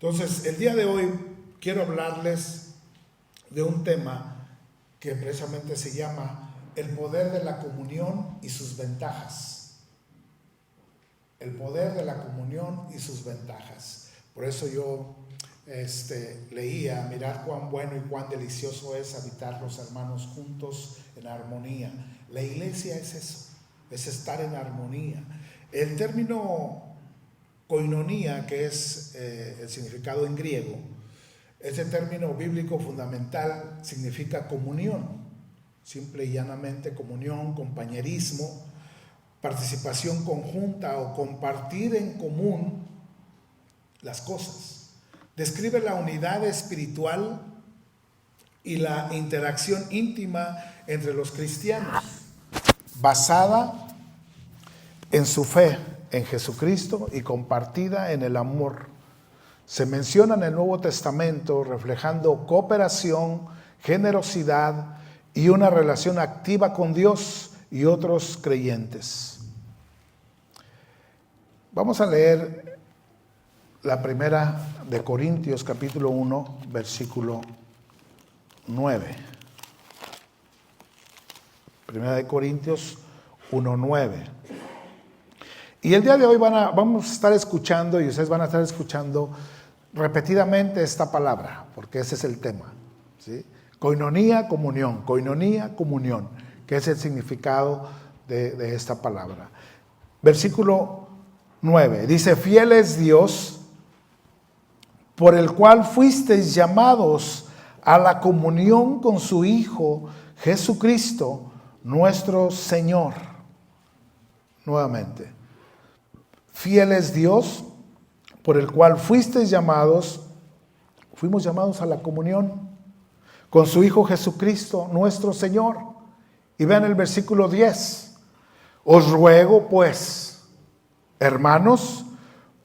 Entonces, el día de hoy quiero hablarles de un tema que precisamente se llama el poder de la comunión y sus ventajas. El poder de la comunión y sus ventajas. Por eso yo leía, mirad cuán bueno y cuán delicioso es habitar los hermanos juntos en armonía. La iglesia es eso, es estar en armonía. El término koinonía, que es el significado en griego, ese término bíblico fundamental significa comunión, simple y llanamente comunión, compañerismo, participación conjunta o compartir en común las cosas. Describe la unidad espiritual y la interacción íntima entre los cristianos, basada en su fe en Jesucristo y compartida en el amor. Se menciona en el Nuevo Testamento reflejando cooperación, generosidad y una relación activa con Dios y otros creyentes. Vamos a leer la primera de Corintios, capítulo 1, versículo 9. Primera de Corintios 1, 9. Y el día de hoy vamos a estar escuchando, y ustedes van a estar escuchando repetidamente esta palabra, porque ese es el tema, ¿sí? Koinonía, comunión, que es el significado de esta palabra. Versículo 9, dice: fiel es Dios, por el cual fuisteis llamados a la comunión con su Hijo Jesucristo, nuestro Señor. Nuevamente, fiel es Dios, por el cual fuimos llamados a la comunión con su Hijo Jesucristo, nuestro Señor. Y vean el versículo 10. Os ruego pues, hermanos,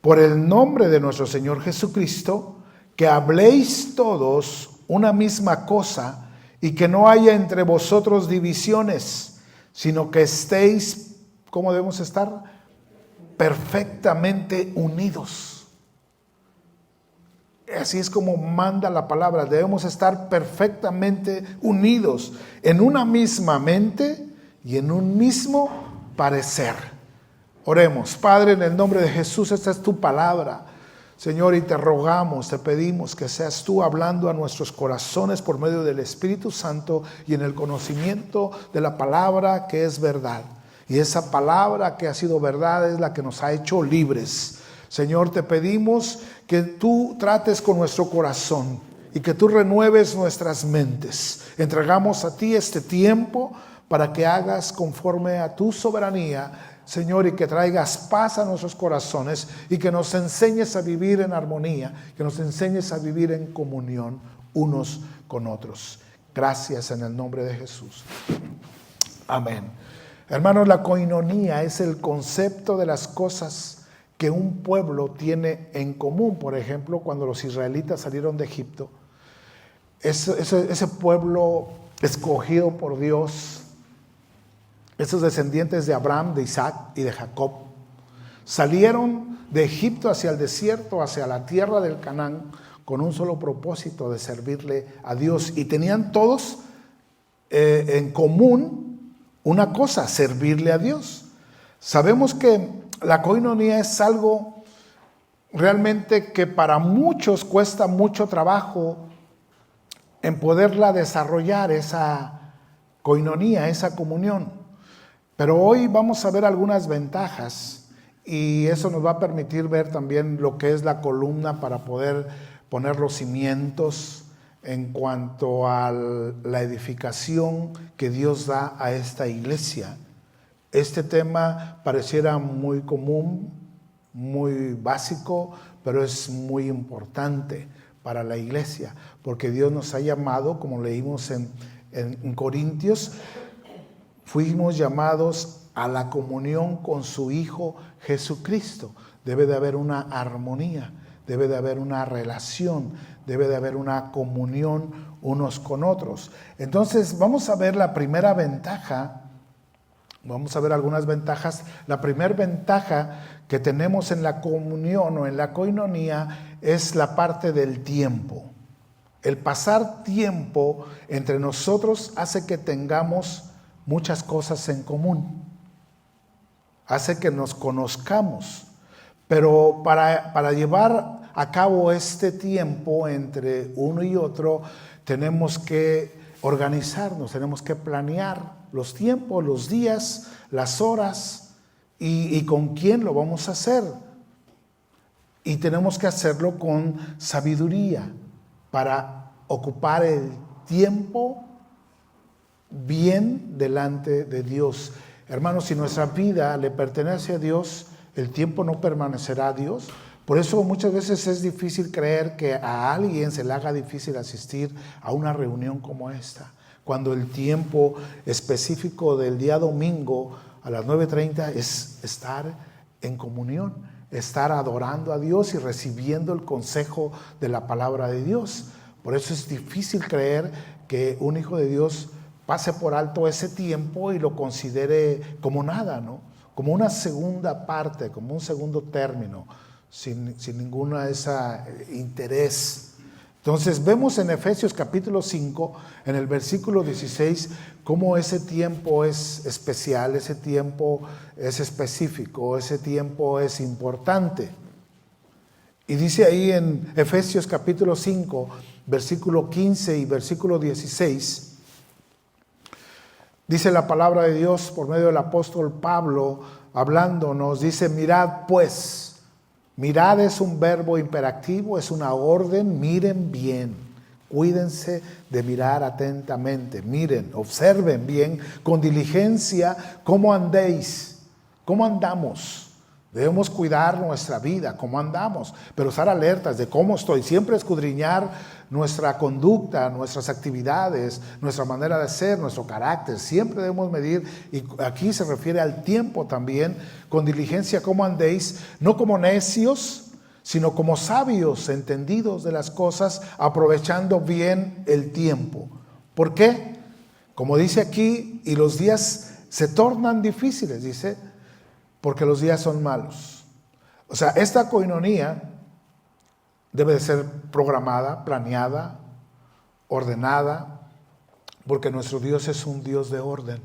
por el nombre de nuestro Señor Jesucristo, que habléis todos una misma cosa y que no haya entre vosotros divisiones, sino que estéis, ¿cómo debemos estar? Perfectamente unidos. Así es como manda la palabra. Debemos estar perfectamente unidos en una misma mente y en un mismo parecer. Oremos. Padre, en el nombre de Jesús, esta es tu palabra, Señor, y te rogamos, te pedimos que seas tú hablando a nuestros corazones por medio del Espíritu Santo y en el conocimiento de la palabra que es verdad. Y esa palabra que ha sido verdad es la que nos ha hecho libres. Señor, te pedimos que tú trates con nuestro corazón y que tú renueves nuestras mentes. Entregamos a ti este tiempo para que hagas conforme a tu soberanía, Señor, y que traigas paz a nuestros corazones y que nos enseñes a vivir en armonía, que nos enseñes a vivir en comunión unos con otros. Gracias en el nombre de Jesús. Amén. Hermanos, la koinonía es el concepto de las cosas que un pueblo tiene en común. Por ejemplo, cuando los israelitas salieron de Egipto, ese pueblo escogido por Dios, esos descendientes de Abraham, de Isaac y de Jacob, salieron de Egipto hacia el desierto, hacia la tierra del Canaán, con un solo propósito: de servirle a Dios. Y tenían todos en común una cosa: servirle a Dios. Sabemos que la koinonía es algo realmente que para muchos cuesta mucho trabajo en poderla desarrollar, esa koinonía, esa comunión. Pero hoy vamos a ver algunas ventajas y eso nos va a permitir ver también lo que es la columna para poder poner los cimientos en cuanto a la edificación que Dios da a esta iglesia. Este tema pareciera muy común, muy básico, pero es muy importante para la iglesia, porque Dios nos ha llamado, como leímos en Corintios, fuimos llamados a la comunión con su Hijo Jesucristo. Debe de haber una armonía, debe de haber una relación, debe de haber una comunión unos con otros. Entonces vamos a ver la primera ventaja Vamos a ver algunas ventajas. La primera ventaja que tenemos en la comunión o en la koinonía es la parte del tiempo. El pasar tiempo entre nosotros hace que tengamos muchas cosas en común. Hace que nos conozcamos. Pero para llevar a cabo este tiempo entre uno y otro, tenemos que organizarnos, tenemos que planear los tiempos, los días, las horas y con quién lo vamos a hacer. Y tenemos que hacerlo con sabiduría para ocupar el tiempo bien delante de Dios. Hermanos, si nuestra vida le pertenece a Dios, el tiempo no permanecerá a Dios. Por eso muchas veces es difícil creer que a alguien se le haga difícil asistir a una reunión como esta, cuando el tiempo específico del día domingo a las 9:30 es estar en comunión, estar adorando a Dios y recibiendo el consejo de la palabra de Dios. Por eso es difícil creer que un hijo de Dios pase por alto ese tiempo y lo considere como nada, ¿no? Como una segunda parte, como un segundo término, sin ningún interés. Entonces vemos en Efesios capítulo 5, en el versículo 16, cómo ese tiempo es especial, ese tiempo es específico, ese tiempo es importante. Y dice ahí en Efesios capítulo 5, versículo 15 y versículo 16, dice la palabra de Dios por medio del apóstol Pablo, hablándonos, dice: mirad pues. Mirad es un verbo imperativo, es una orden, miren bien, cuídense de mirar atentamente, miren, observen bien, con diligencia, cómo andéis, cómo andamos. Debemos cuidar nuestra vida, cómo andamos, pero estar alertas de cómo estoy, siempre escudriñar nuestra conducta, nuestras actividades, nuestra manera de ser, nuestro carácter, siempre debemos medir, y aquí se refiere al tiempo también, con diligencia cómo andéis, no como necios, sino como sabios, entendidos de las cosas, aprovechando bien el tiempo. ¿Por qué? Como dice aquí, y los días se tornan difíciles, dice, porque los días son malos. O sea, esta koinonía debe de ser programada, planeada, ordenada, porque nuestro Dios es un Dios de orden.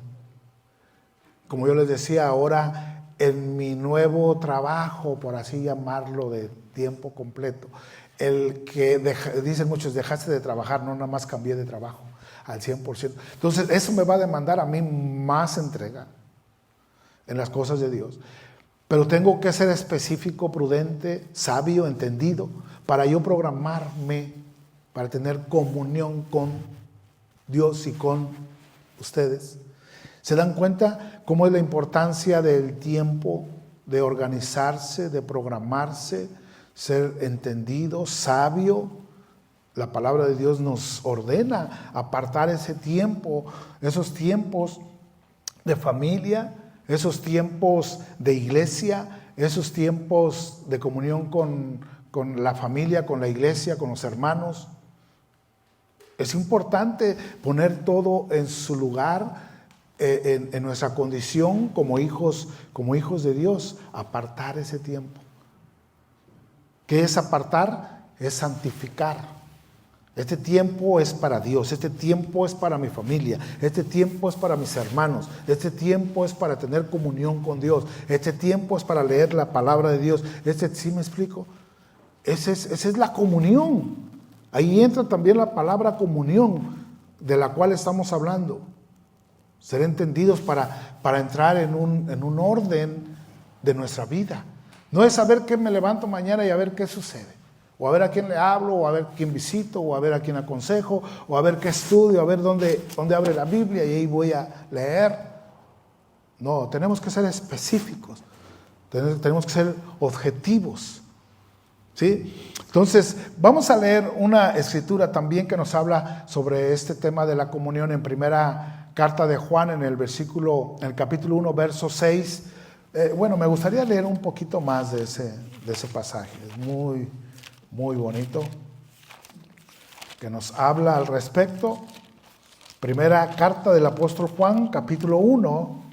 Como yo les decía ahora, en mi nuevo trabajo, por así llamarlo, de tiempo completo, el que dicen muchos, dejaste de trabajar, no, nada más cambié de trabajo al 100%. Entonces, eso me va a demandar a mí más entrega en las cosas de Dios. Pero tengo que ser específico, prudente, sabio, entendido, para yo programarme, para tener comunión con Dios y con ustedes. ¿Se dan cuenta cómo es la importancia del tiempo, de organizarse, de programarse, ser entendido, sabio? La palabra de Dios nos ordena apartar ese tiempo, esos tiempos de familia, esos tiempos de iglesia, esos tiempos de comunión con la familia, con la iglesia, con los hermanos. Es importante poner todo en su lugar, en nuestra condición como hijos de Dios, apartar ese tiempo. ¿Qué es apartar? Es santificar. Este tiempo es para Dios, este tiempo es para mi familia, este tiempo es para mis hermanos, este tiempo es para tener comunión con Dios, este tiempo es para leer la palabra de Dios. ¿Sí me explico? Esa es la comunión. Ahí entra también la palabra comunión, de la cual estamos hablando. Ser entendidos para entrar en un orden de nuestra vida. No es saber qué me levanto mañana y a ver qué sucede. O a ver a quién le hablo, o a ver quién visito, o a ver a quién aconsejo, o a ver qué estudio, a ver dónde abre la Biblia y ahí voy a leer. No, tenemos que ser específicos, tenemos que ser objetivos, ¿sí? Entonces, vamos a leer una escritura también que nos habla sobre este tema de la comunión en primera carta de Juan, en el capítulo 1, verso 6. Me gustaría leer un poquito más de ese pasaje, es muy bonito, que nos habla al respecto. Primera carta del apóstol Juan, capítulo 1,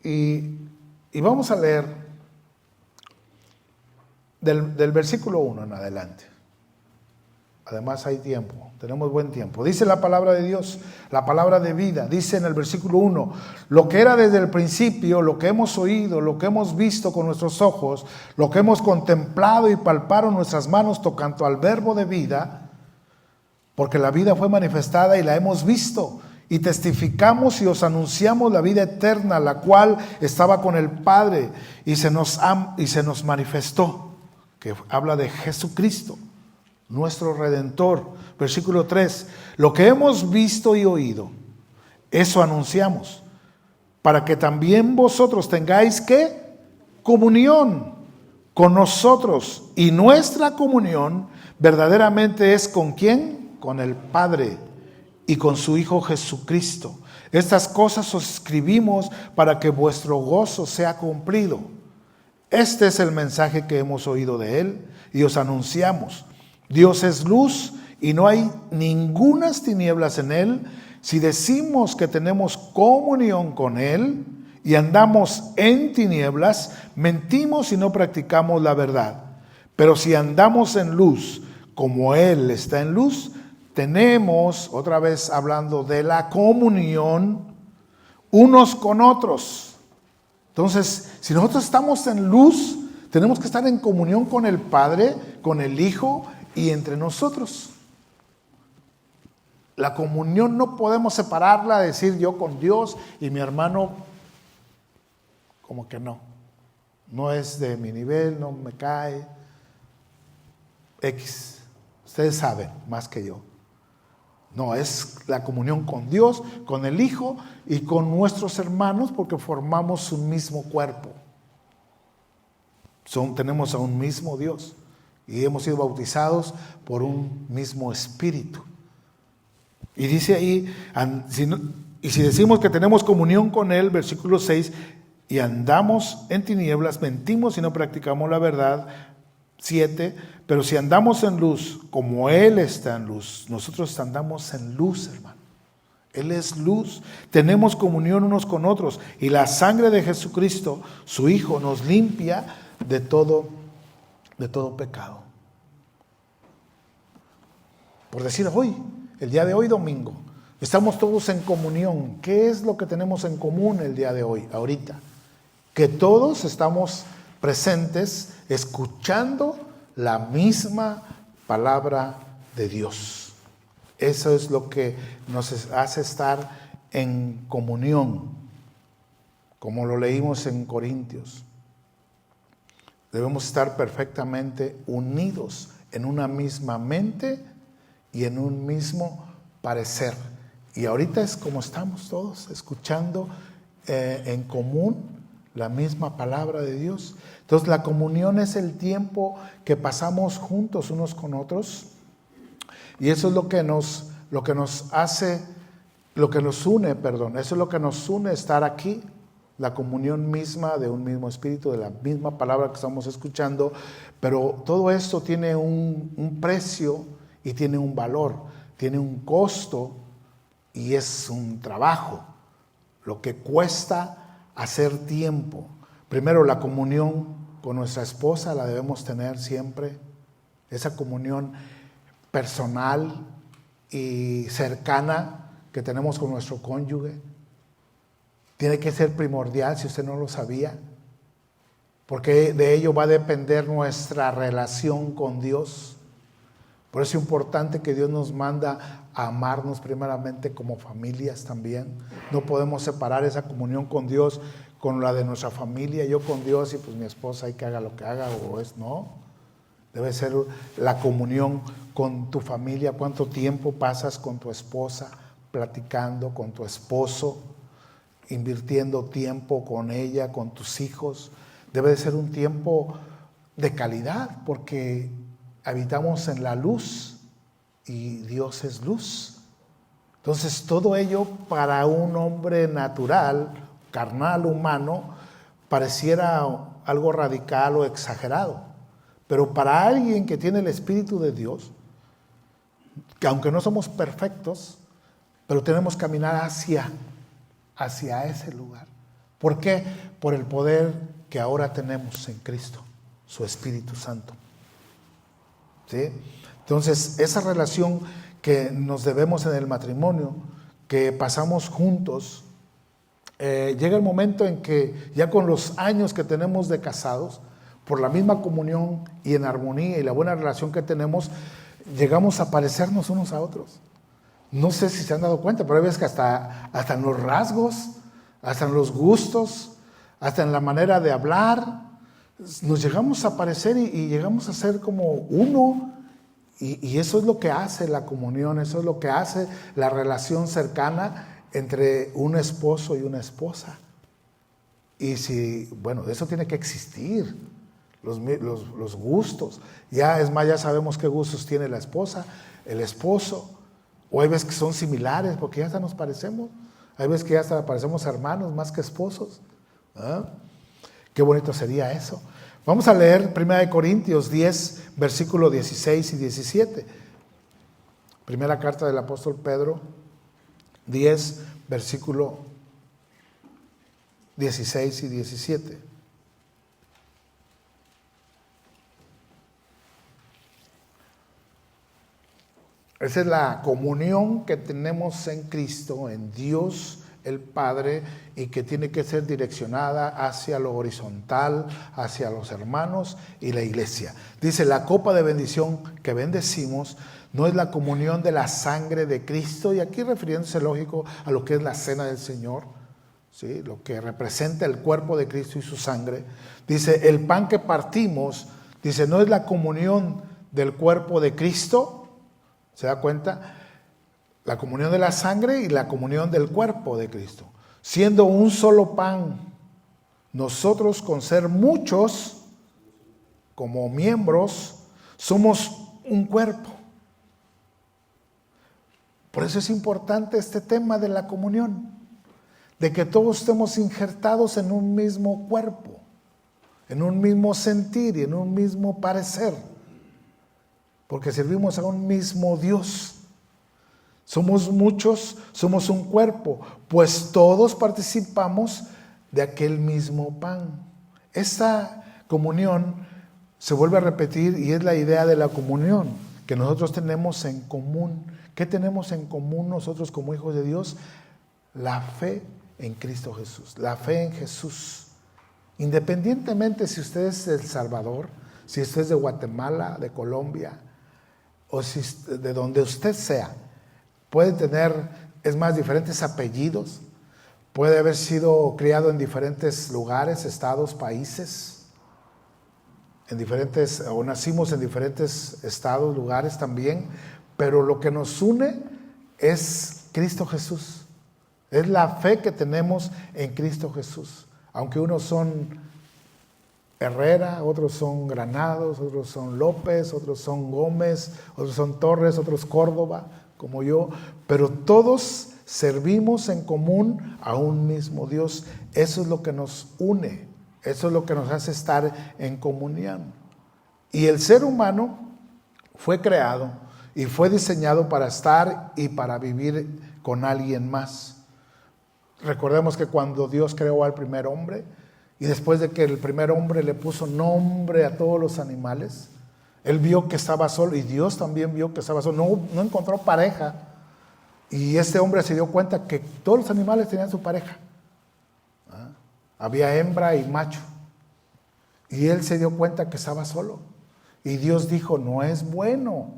Y vamos a leer del versículo 1 en adelante. Además hay tiempo, tenemos buen tiempo. Dice la palabra de Dios, la palabra de vida. Dice en el versículo 1, lo que era desde el principio, lo que hemos oído, lo que hemos visto con nuestros ojos, lo que hemos contemplado y palparon nuestras manos tocando al verbo de vida, porque la vida fue manifestada y la hemos visto. Y testificamos y os anunciamos la vida eterna, la cual estaba con el Padre y se nos manifestó, que habla de Jesucristo, nuestro Redentor. Versículo 3, lo que hemos visto y oído, eso anunciamos, para que también vosotros tengáis ¿qué? Comunión con nosotros. Y nuestra comunión verdaderamente es ¿con quién? Con el Padre y con su Hijo Jesucristo. Estas cosas os escribimos para que vuestro gozo sea cumplido. Este es el mensaje que hemos oído de Él y os anunciamos. Dios es luz y no hay ningunas tinieblas en Él. Si decimos que tenemos comunión con Él y andamos en tinieblas, mentimos y no practicamos la verdad. Pero si andamos en luz, como Él está en luz, tenemos, otra vez hablando de la comunión, unos con otros. Entonces, si nosotros estamos en luz, tenemos que estar en comunión con el Padre, con el Hijo y entre nosotros. La comunión no podemos separarla, decir yo con Dios y mi hermano, como que no. No es de mi nivel, no me cae. X. Ustedes saben más que yo. No, es la comunión con Dios, con el Hijo y con nuestros hermanos, porque formamos un mismo cuerpo. Tenemos a un mismo Dios y hemos sido bautizados por un mismo Espíritu. Y dice ahí, si decimos que tenemos comunión con Él, versículo 6, y andamos en tinieblas, mentimos y no practicamos la verdad. 7, pero si andamos en luz, como Él está en luz, nosotros andamos en luz, hermano. Él es luz, tenemos comunión unos con otros, y la sangre de Jesucristo, su Hijo, nos limpia de todo pecado. Por decir hoy, el día de hoy domingo, estamos todos en comunión. ¿Qué es lo que tenemos en común el día de hoy, ahorita? Que todos estamos presentes escuchando la misma palabra de Dios. Eso es lo que nos hace estar en comunión, como lo leímos en Corintios. Debemos estar perfectamente unidos en una misma mente y en un mismo parecer. Y ahorita es como estamos todos, escuchando en común la misma palabra de Dios. Entonces la comunión es el tiempo que pasamos juntos unos con otros, y eso es lo que nos une, eso es lo que nos une estar aquí, la comunión misma de un mismo espíritu, de la misma palabra que estamos escuchando. Pero todo esto tiene un precio y tiene un valor, tiene un costo y es un trabajo, lo que cuesta hacer tiempo. Primero, la comunión con nuestra esposa la debemos tener siempre, esa comunión personal y cercana que tenemos con nuestro cónyuge. Tiene que ser primordial, si usted no lo sabía, porque de ello va a depender nuestra relación con Dios. Por eso es importante que Dios nos manda a amarnos primeramente como familias también. No podemos separar esa comunión con Dios con la de nuestra familia, yo con Dios y pues mi esposa hay que haga lo que haga, no. Debe ser la comunión con tu familia. ¿Cuánto tiempo pasas con tu esposa, platicando con tu esposo, invirtiendo tiempo con ella, con tus hijos? Debe de ser un tiempo de calidad, porque habitamos en la luz y Dios es luz. Entonces todo ello para un hombre natural, carnal, humano, pareciera algo radical o exagerado. Pero para alguien que tiene el Espíritu de Dios, que aunque no somos perfectos, pero tenemos que caminar hacia ese lugar, ¿Por qué? Por el poder que ahora tenemos en Cristo, su Espíritu Santo. ¿Sí? Entonces, esa relación que nos debemos en el matrimonio, que pasamos juntos, llega el momento en que ya con los años que tenemos de casados, por la misma comunión y en armonía y la buena relación que tenemos, llegamos a parecernos unos a otros. No sé si se han dado cuenta, pero hay veces que hasta en los rasgos, hasta en los gustos, hasta en la manera de hablar, nos llegamos a parecer y llegamos a ser como uno. Y eso es lo que hace la comunión, eso es lo que hace la relación cercana entre un esposo y una esposa. Y eso tiene que existir, los gustos. Ya es más, ya sabemos qué gustos tiene la esposa, el esposo. O hay veces que son similares, porque ya hasta nos parecemos. Hay veces que ya hasta parecemos hermanos más que esposos. ¿Ah? Qué bonito sería eso. Vamos a leer 1 Corintios 10, versículos 16 y 17. Primera carta del apóstol Pedro, 10, versículo 16 y 17. Esa es la comunión que tenemos en Cristo, en Dios el Padre, y que tiene que ser direccionada hacia lo horizontal, hacia los hermanos y la iglesia. Dice, la copa de bendición que bendecimos no es la comunión de la sangre de Cristo, y aquí refiriéndose, lógico, a lo que es la cena del Señor, ¿sí? Lo que representa el cuerpo de Cristo y su sangre. Dice, el pan que partimos, dice, no es la comunión del cuerpo de Cristo. ¿Se da cuenta? La comunión de la sangre y la comunión del cuerpo de Cristo. Siendo un solo pan, nosotros con ser muchos, como miembros, somos un cuerpo. Por eso es importante este tema de la comunión, de que todos estemos injertados en un mismo cuerpo, en un mismo sentir y en un mismo parecer, porque servimos a un mismo Dios. Somos muchos, somos un cuerpo, pues todos participamos de aquel mismo pan. Esta comunión se vuelve a repetir y es la idea de la comunión que nosotros tenemos en común. ¿Qué tenemos en común nosotros como hijos de Dios? La fe en Cristo Jesús, la fe en Jesús. Independientemente si usted es de El Salvador, si usted es de Guatemala, de Colombia, o si de donde usted sea, puede tener, es más, diferentes apellidos, puede haber sido criado en diferentes lugares, estados, países, o nacimos en diferentes estados, lugares también, pero lo que nos une es Cristo Jesús, es la fe que tenemos en Cristo Jesús, aunque unos son Herrera, otros son Granados, otros son López, otros son Gómez, otros son Torres, otros Córdoba, como yo, pero todos servimos en común a un mismo Dios. Eso es lo que nos une, eso es lo que nos hace estar en comunión. Y el ser humano fue creado y fue diseñado para estar y para vivir con alguien más. Recordemos que cuando Dios creó al primer hombre, y después de que el primer hombre le puso nombre a todos los animales, él vio que estaba solo, y Dios también vio que estaba solo, no encontró pareja, y este hombre se dio cuenta que todos los animales tenían su pareja. Había hembra y macho, y él se dio cuenta que estaba solo, y Dios dijo, no es bueno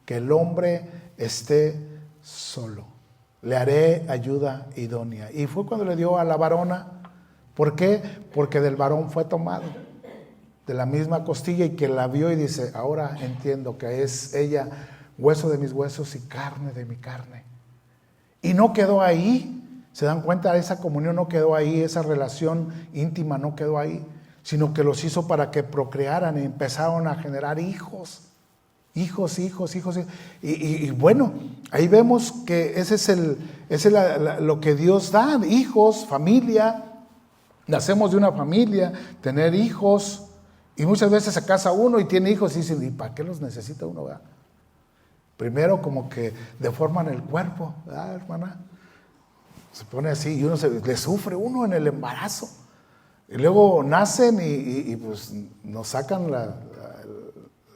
que el hombre esté solo, le haré ayuda idónea. Y fue cuando le dio a la varona. ¿Por qué? Porque del varón fue tomado, de la misma costilla, y que la vio y dice, ahora entiendo que es ella hueso de mis huesos y carne de mi carne. Y no quedó ahí, se dan cuenta, esa comunión no quedó ahí, esa relación íntima no quedó ahí, sino que los hizo para que procrearan y empezaron a generar hijos. Y bueno, ahí vemos que ese es lo que Dios da, hijos, familia. Nacemos de una familia, tener hijos, y muchas veces se casa uno y tiene hijos y dicen, ¿y para qué los necesita uno? ¿Verdad? Primero como que deforman el cuerpo, ¿verdad, hermana? Se pone así y le sufre uno en el embarazo. Y luego nacen y pues nos sacan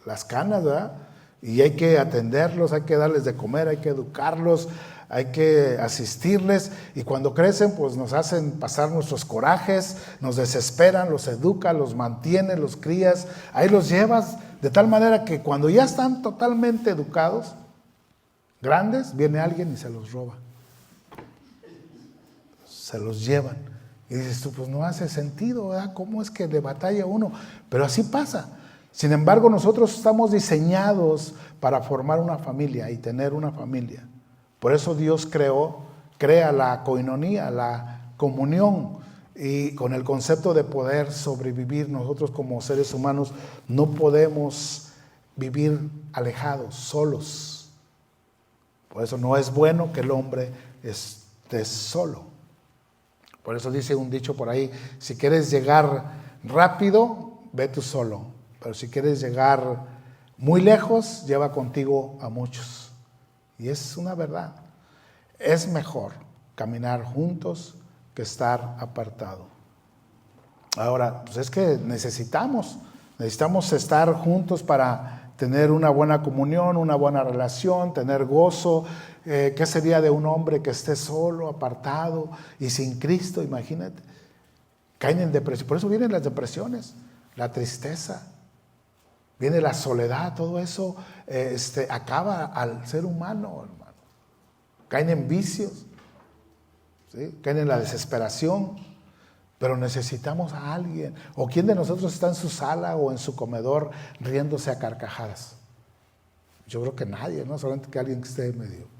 las canas, ¿verdad? Y hay que atenderlos, hay que darles de comer, hay que educarlos, hay que asistirles. Y cuando crecen, pues nos hacen pasar nuestros corajes, nos desesperan, los educan, los mantienes, los crías. Ahí los llevas de tal manera que cuando ya están totalmente educados, grandes, viene alguien y se los roba. Se los llevan. Y dices tú, pues no hace sentido, ¿verdad? ¿Cómo es que le batalla uno? Pero así pasa. Sin embargo, nosotros estamos diseñados para formar una familia y tener una familia. Por eso Dios crea la coinonía, la comunión, y con el concepto de poder sobrevivir. Nosotros como seres humanos no podemos vivir alejados, solos. Por eso no es bueno que el hombre esté solo. Por eso dice un dicho por ahí, si quieres llegar rápido, ve tú solo. Pero si quieres llegar muy lejos, lleva contigo a muchos. Y es una verdad. Es mejor caminar juntos que estar apartado. Ahora, pues es que necesitamos estar juntos para tener una buena comunión, una buena relación, tener gozo. ¿Qué sería de un hombre que esté solo, apartado y sin Cristo? Imagínate. Caen en depresión. Por eso vienen las depresiones, la tristeza, viene la soledad. Todo eso acaba al ser humano, hermano. Caen en vicios, ¿sí? Caen en la desesperación. Pero necesitamos a alguien. ¿O quién de nosotros está en su sala o en su comedor riéndose a carcajadas? Yo creo que nadie, ¿no? Solamente que alguien que esté medio.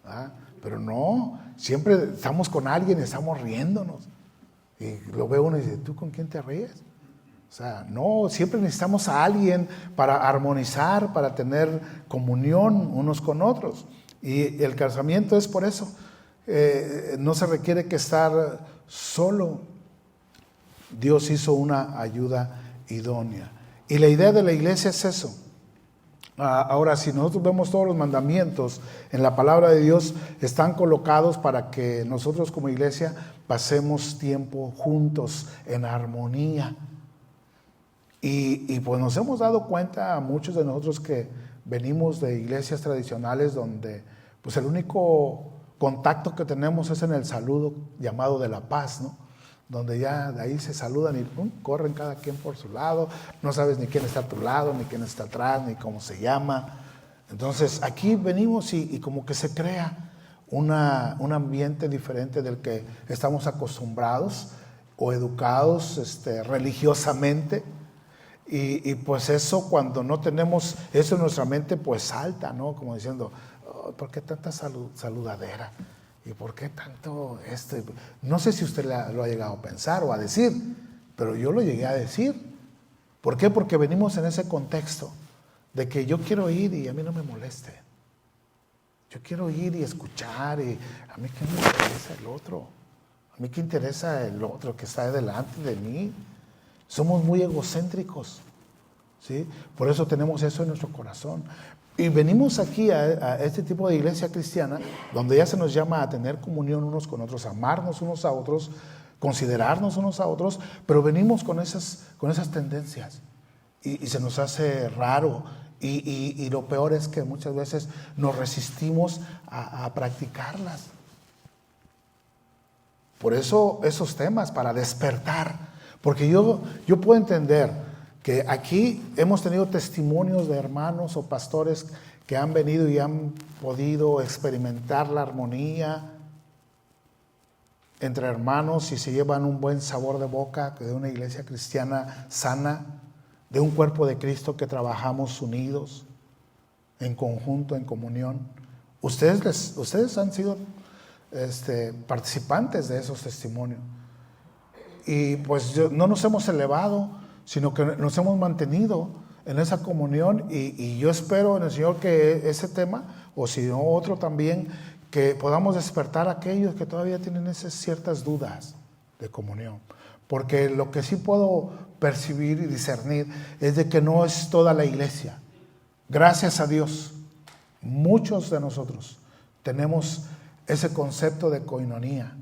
¿Ah? Pero no, siempre estamos con alguien y estamos riéndonos. Y lo ve uno y dice, ¿tú con quién te ríes? O sea, no, siempre necesitamos a alguien para armonizar, para tener comunión unos con otros. Y el casamiento es por eso. No se requiere que estar solo. Dios hizo una ayuda idónea. Y la idea de la iglesia es eso. Ahora, si nosotros vemos todos los mandamientos en la palabra de Dios, están colocados para que nosotros como iglesia pasemos tiempo juntos en armonía. Y pues nos hemos dado cuenta a muchos de nosotros que venimos de iglesias tradicionales donde pues el único contacto que tenemos es en el saludo llamado de la paz, ¿no? Donde ya de ahí se saludan y corren cada quien por su lado, no sabes ni quién está a tu lado, ni quién está atrás, ni cómo se llama. Entonces aquí venimos y como que se crea un ambiente diferente del que estamos acostumbrados o educados religiosamente. Y pues eso, cuando no tenemos eso en nuestra mente, pues salta, ¿no? Como diciendo, oh, ¿por qué tanta saludadera? ¿Y por qué tanto esto? No sé si usted lo ha llegado a pensar o a decir, pero yo lo llegué a decir. ¿Por qué? Porque venimos en ese contexto de que yo quiero ir y a mí no me moleste. Yo quiero ir y escuchar y a mí qué me interesa el otro. A mí qué interesa el otro que está delante de mí. Somos muy egocéntricos, ¿sí? Por eso tenemos eso en nuestro corazón. Y venimos aquí a este tipo de iglesia cristiana, donde ya se nos llama a tener comunión unos con otros, amarnos unos a otros, considerarnos unos a otros, pero venimos con esas tendencias. Y se nos hace raro. Y lo peor es que muchas veces nos resistimos a practicarlas. Por eso esos temas, para despertar. Porque yo puedo entender que aquí hemos tenido testimonios de hermanos o pastores que han venido y han podido experimentar la armonía entre hermanos y se llevan un buen sabor de boca de una iglesia cristiana sana, de un cuerpo de Cristo que trabajamos unidos, en conjunto, en comunión. Ustedes han sido participantes de esos testimonios. Y pues no nos hemos elevado, sino que nos hemos mantenido en esa comunión y yo espero en el Señor que ese tema, o si no otro también, que podamos despertar a aquellos que todavía tienen esas ciertas dudas de comunión. Porque lo que sí puedo percibir y discernir es de que no es toda la iglesia. Gracias a Dios, muchos de nosotros tenemos ese concepto de koinonía,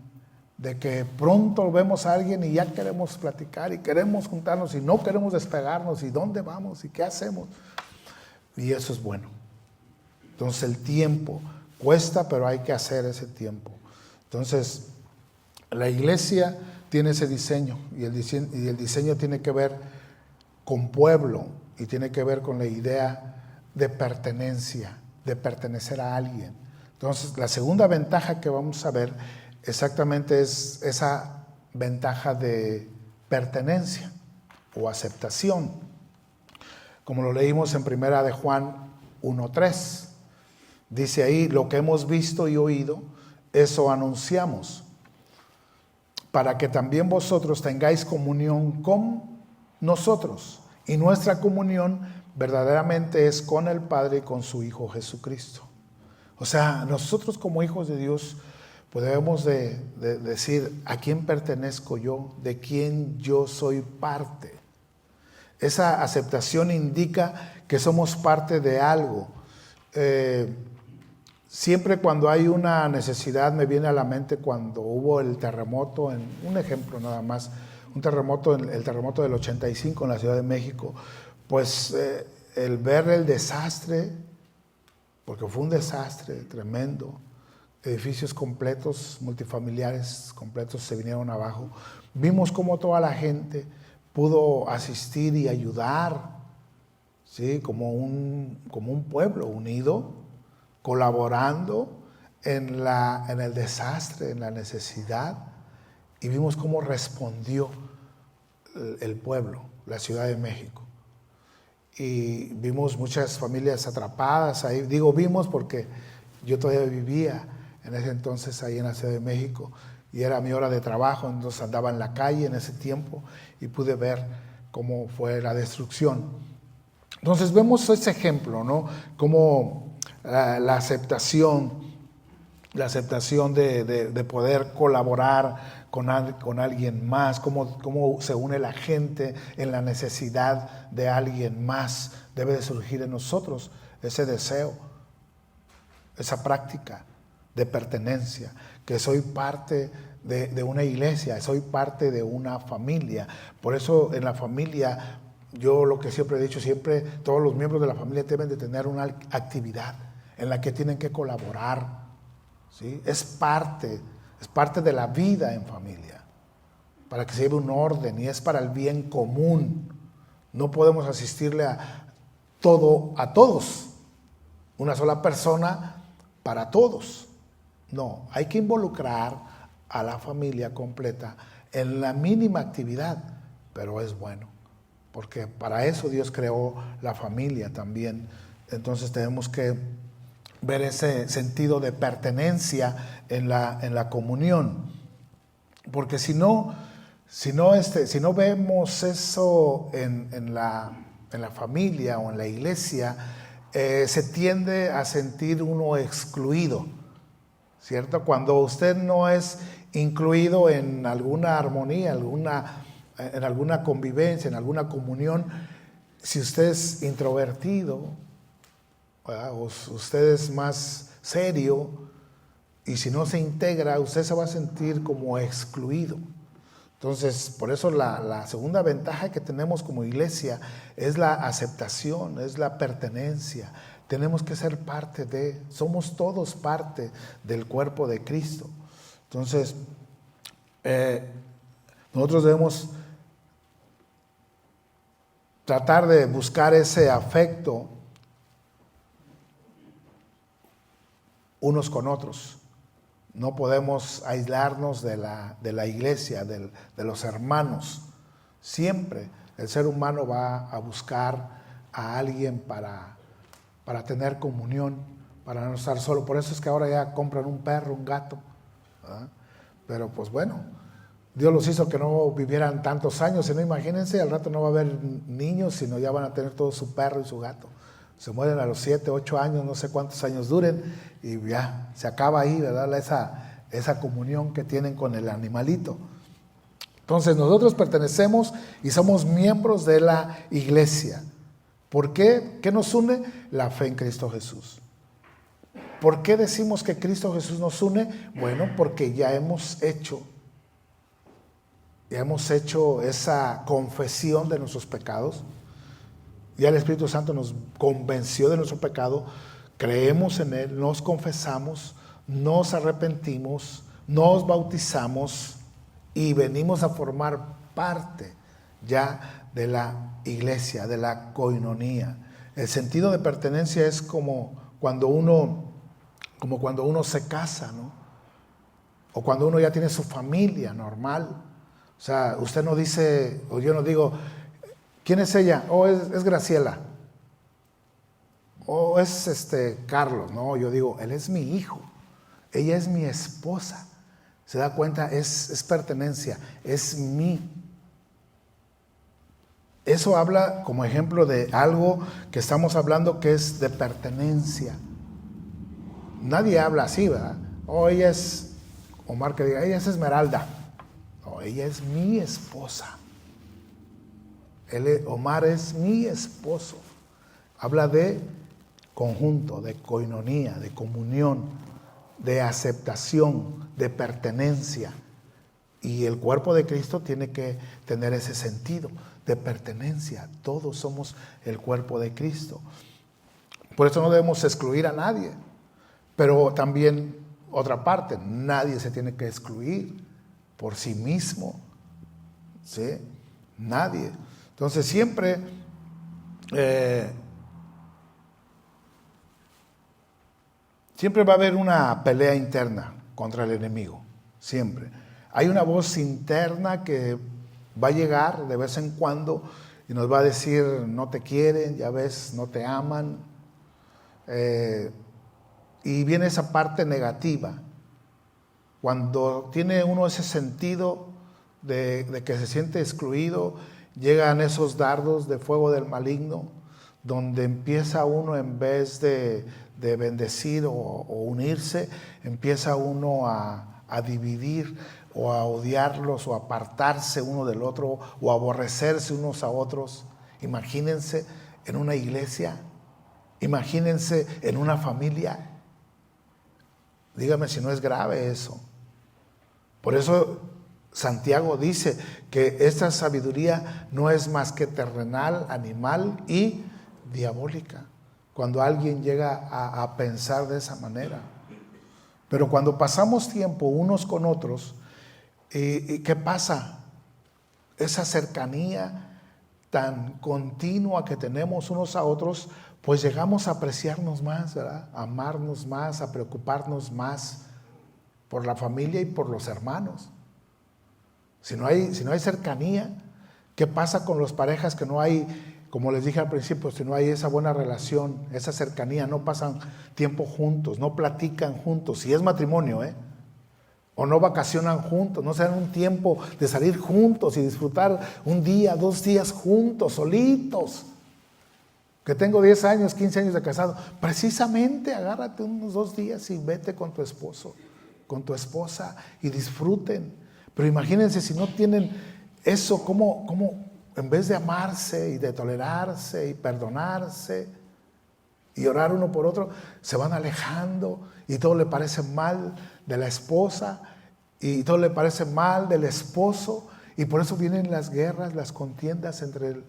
de que pronto vemos a alguien y ya queremos platicar y queremos juntarnos y no queremos despegarnos y dónde vamos y qué hacemos. Y eso es bueno. Entonces el tiempo cuesta, pero hay que hacer ese tiempo. Entonces la iglesia tiene ese diseño y el diseño tiene que ver con pueblo y tiene que ver con la idea de pertenencia, de pertenecer a alguien. Entonces la segunda ventaja que vamos a ver exactamente es esa ventaja de pertenencia o aceptación, como lo leímos en Primera de Juan 1:3. Dice ahí: lo que hemos visto y oído, eso anunciamos, para que también vosotros tengáis comunión con nosotros. Y nuestra comunión verdaderamente es con el Padre y con su Hijo Jesucristo. O sea, nosotros como hijos de Dios pues debemos de decir: ¿a quién pertenezco yo? ¿De quién yo soy parte? Esa aceptación indica que somos parte de algo. Siempre cuando hay una necesidad, me viene a la mente cuando hubo el terremoto, un ejemplo nada más, el terremoto del 85 en la Ciudad de México, pues el ver el desastre, porque fue un desastre tremendo, edificios completos, multifamiliares completos se vinieron abajo. Vimos cómo toda la gente pudo asistir y ayudar, ¿sí? Como un pueblo unido, colaborando en el desastre, en la necesidad, y vimos cómo respondió el pueblo, la Ciudad de México. Y vimos muchas familias atrapadas ahí. Digo vimos porque yo todavía vivía en ese entonces ahí en la Ciudad de México y era mi hora de trabajo, entonces andaba en la calle en ese tiempo y pude ver cómo fue la destrucción. Entonces vemos ese ejemplo, ¿no? Como la aceptación de poder colaborar con alguien más, cómo se une la gente en la necesidad de alguien más. Debe de surgir en nosotros ese deseo, esa práctica de pertenencia, que soy parte de una iglesia, soy parte de una familia. Por eso en la familia, yo lo que siempre he dicho, siempre todos los miembros de la familia deben de tener una actividad en la que tienen que colaborar, ¿sí? Es parte de la vida en familia, para que se lleve un orden y es para el bien común. No podemos asistirle a todos, una sola persona para todos. No, hay que involucrar a la familia completa en la mínima actividad, pero es bueno, porque para eso Dios creó la familia también. Entonces tenemos que ver ese sentido de pertenencia en la comunión, porque si no vemos eso en la familia o en la iglesia, se tiende a sentir uno excluido, ¿cierto? Cuando usted no es incluido en alguna armonía, en alguna convivencia, en alguna comunión, si usted es introvertido, ¿verdad? O usted es más serio, y si no se integra, usted se va a sentir como excluido. Entonces, por eso la segunda ventaja que tenemos como iglesia es la aceptación, es la pertenencia. Tenemos que ser somos todos parte del cuerpo de Cristo. Entonces, nosotros debemos tratar de buscar ese afecto unos con otros. No podemos aislarnos de la iglesia, de los hermanos. Siempre el ser humano va a buscar a alguien para tener comunión, para no estar solo. Por eso es que ahora ya compran un perro, un gato, ¿verdad? Pero pues bueno, Dios los hizo que no vivieran tantos años. Si no, imagínense, al rato no va a haber niños, sino ya van a tener todo su perro y su gato. Se mueren a los 7, 8 años, no sé cuántos años duren, y ya se acaba ahí, ¿verdad? Esa comunión que tienen con el animalito. Entonces nosotros pertenecemos y somos miembros de la iglesia. ¿Por qué? ¿Qué nos une? La fe en Cristo Jesús. ¿Por qué decimos que Cristo Jesús nos une? Bueno, porque ya hemos hecho esa confesión de nuestros pecados. Ya el Espíritu Santo nos convenció de nuestro pecado, creemos en Él, nos confesamos, nos arrepentimos, nos bautizamos y venimos a formar parte ya de la iglesia, de la coinonía. El sentido de pertenencia es como cuando uno se casa, ¿no? O cuando uno ya tiene su familia normal. O sea, usted no dice, o yo no digo, ¿quién es ella? Oh, es Graciela. O es Carlos. No, yo digo, él es mi hijo. Ella es mi esposa. ¿Se da cuenta? Es pertenencia, es mí. Eso habla como ejemplo de algo que estamos hablando que es de pertenencia. Nadie habla así, ¿verdad? Oh, ella es, Omar que diga, ella es Esmeralda. No, ella es mi esposa. Omar es mi esposo. Habla de conjunto, de coinonía, de comunión, de aceptación, de pertenencia. Y el cuerpo de Cristo tiene que tener ese sentido de pertenencia. Todos somos el cuerpo de Cristo. Por eso no debemos excluir a nadie. Pero también, otra parte, nadie se tiene que excluir por sí mismo. ¿Sí? Nadie. Entonces siempre va a haber una pelea interna contra el enemigo. Siempre. Hay una voz interna que va a llegar de vez en cuando y nos va a decir, no te quieren, ya ves, no te aman. Y viene esa parte negativa. Cuando tiene uno ese sentido de que se siente excluido, llegan esos dardos de fuego del maligno, donde empieza uno, en vez de bendecir o unirse, empieza uno a dividir o a odiarlos o a apartarse uno del otro o a aborrecerse unos a otros. Imagínense en una iglesia, imagínense en una familia. Dígame si no es grave eso. Por eso Santiago dice que esta sabiduría no es más que terrenal, animal y diabólica. Cuando alguien llega a pensar de esa manera. Pero cuando pasamos tiempo unos con otros, ¿qué pasa? Esa cercanía tan continua que tenemos unos a otros, pues llegamos a apreciarnos más, ¿verdad? A amarnos más, a preocuparnos más por la familia y por los hermanos. Si no hay cercanía, ¿qué pasa con las parejas que no hay, como les dije al principio, si no hay esa buena relación, esa cercanía, no pasan tiempo juntos, no platican juntos, si es matrimonio, o no vacacionan juntos, no se dan un tiempo de salir juntos y disfrutar un día, 2 días juntos, solitos? Que tengo 10 años, 15 años de casado, precisamente agárrate unos 2 días y vete con tu esposo, con tu esposa y disfruten. Pero imagínense si no tienen eso, ¿cómo en vez de amarse y de tolerarse y perdonarse y orar uno por otro, se van alejando y todo le parece mal de la esposa y todo le parece mal del esposo, y por eso vienen las guerras, las contiendas entre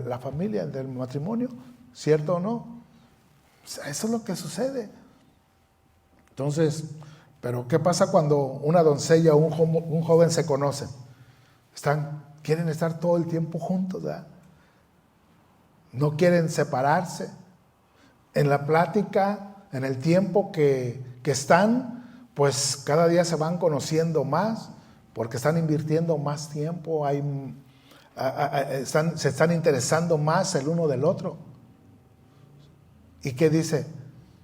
la familia, entre el matrimonio, ¿cierto o no? O sea, eso es lo que sucede. Entonces, pero ¿qué pasa cuando una doncella o un joven se conocen? Quieren estar todo el tiempo juntos, ¿verdad? No quieren separarse. En la plática, en el tiempo que están, pues cada día se van conociendo más, porque están invirtiendo más tiempo, se están interesando más el uno del otro. ¿Y qué dice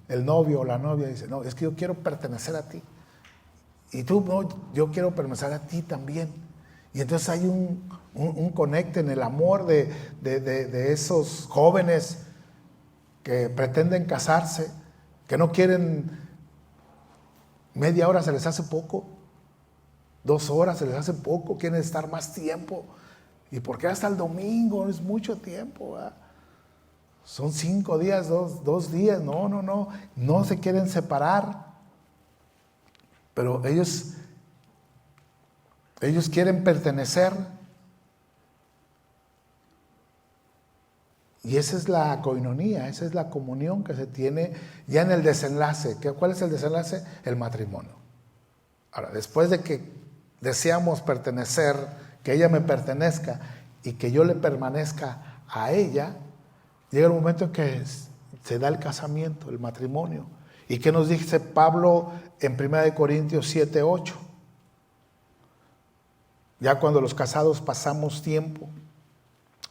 el novio o la novia? Dice, no, es que yo quiero pertenecer a ti. Y tú, no, yo quiero pertenecer a ti también. Y entonces hay un conecte en el amor de esos jóvenes que pretenden casarse, que no quieren, media hora se les hace poco, 2 horas se les hace poco, quieren estar más tiempo. ¿Y por qué hasta el domingo? Es mucho tiempo, ¿verdad? Son 5 días, 2 días, no se quieren separar. Pero ellos quieren pertenecer. Y esa es la coinonía, esa es la comunión que se tiene ya en el desenlace. ¿Cuál es el desenlace? El matrimonio. Ahora, después de que deseamos pertenecer, que ella me pertenezca y que yo le permanezca a ella, llega el momento en que se da el casamiento, el matrimonio. ¿Y qué nos dice Pablo en 1 Corintios 7:8? Ya cuando los casados pasamos tiempo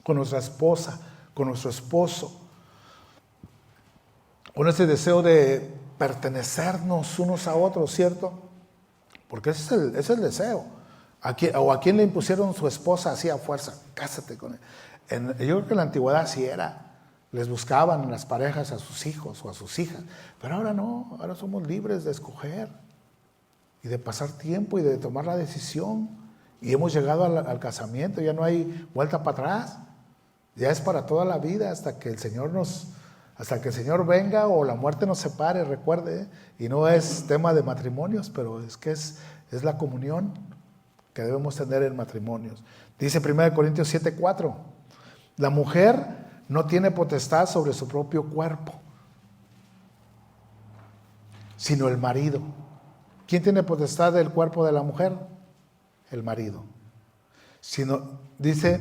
con nuestra esposa, con nuestro esposo, con ese deseo de pertenecernos unos a otros, ¿cierto? Porque ese es el deseo. ¿A quién le impusieron su esposa así a fuerza? Cásate con él. Yo creo que en la antigüedad sí era. Les buscaban las parejas a sus hijos o a sus hijas. Pero ahora no, ahora somos libres de escoger y de pasar tiempo y de tomar la decisión. Y hemos llegado al casamiento, ya no hay vuelta para atrás. Ya es para toda la vida hasta que el Señor venga o la muerte nos separe, recuerde. Y no es tema de matrimonios, pero es que es la comunión que debemos tener en matrimonios. Dice 1 Corintios 7:4, la mujer no tiene potestad sobre su propio cuerpo, sino el marido. ¿Quién tiene potestad del cuerpo de la mujer? El marido. Dice,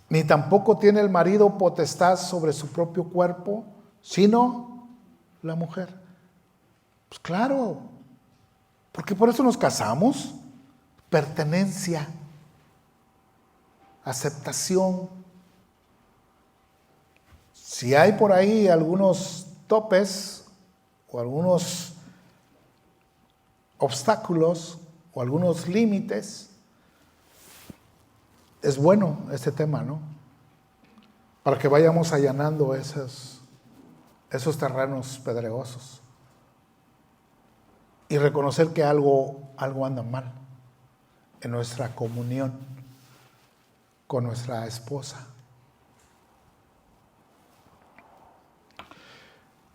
ni tampoco tiene el marido potestad sobre su propio cuerpo, sino la mujer. Pues claro, porque por eso nos casamos. Pertenencia, aceptación. Si hay por ahí algunos topes o algunos obstáculos o algunos límites, es bueno este tema, ¿no? Para que vayamos allanando esos terrenos pedregosos y reconocer que algo anda mal en nuestra comunión con nuestra esposa.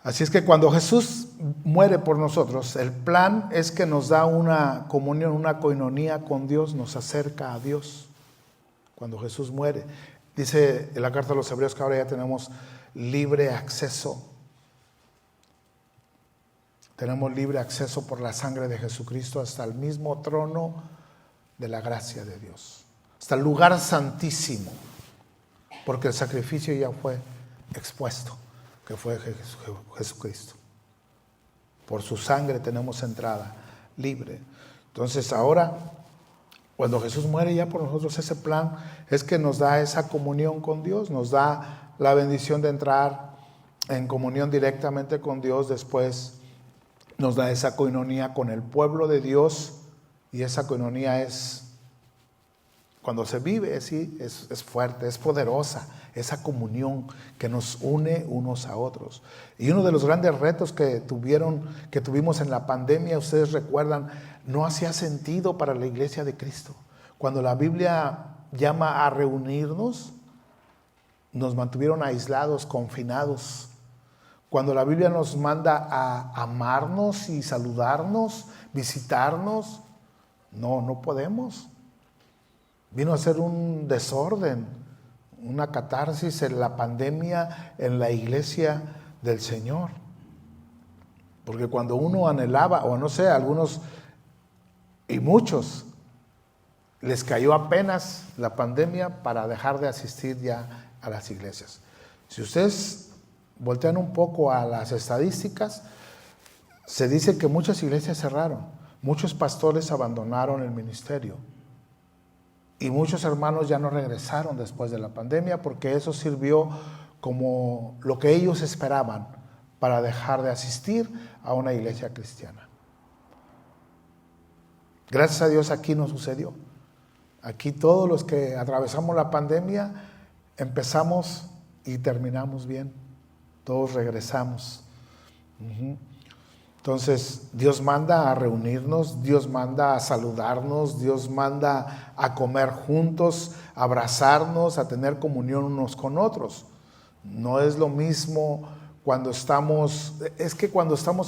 Así es que cuando Jesús muere por nosotros, el plan es que nos da una comunión, una coinonía con Dios, nos acerca a Dios. Cuando Jesús muere, dice en la carta a los Hebreos que ahora ya tenemos libre acceso. Tenemos libre acceso por la sangre de Jesucristo hasta el mismo trono de la gracia de Dios, hasta el lugar santísimo, porque el sacrificio ya fue expuesto, que fue Jesucristo. Por su sangre tenemos entrada libre. Entonces ahora, cuando Jesús muere ya por nosotros, ese plan es que nos da esa comunión con Dios, nos da la bendición de entrar en comunión directamente con Dios. Después nos da esa coinonía con el pueblo de Dios, y esa coinonía es, cuando se vive así, es fuerte, es poderosa, esa comunión que nos une unos a otros. Y uno de los grandes retos que tuvimos en la pandemia, ustedes recuerdan, no hacía sentido para la iglesia de Cristo. Cuando la Biblia llama a reunirnos, nos mantuvieron aislados, confinados. Cuando la Biblia nos manda a amarnos y saludarnos, visitarnos, no podemos. Vino a ser un desorden, una catarsis en la pandemia en la iglesia del Señor. Porque cuando uno anhelaba, o no sé, algunos y muchos, les cayó apenas la pandemia para dejar de asistir ya a las iglesias. Si ustedes voltean un poco a las estadísticas, se dice que muchas iglesias cerraron, muchos pastores abandonaron el ministerio y muchos hermanos ya no regresaron después de la pandemia, porque eso sirvió como lo que ellos esperaban para dejar de asistir a una iglesia cristiana. Gracias a Dios aquí no sucedió. Aquí todos los que atravesamos la pandemia empezamos y terminamos bien. Todos regresamos. Entonces, Dios manda a reunirnos, Dios manda a saludarnos, Dios manda a comer juntos, a abrazarnos, a tener comunión unos con otros. No es lo mismo cuando estamos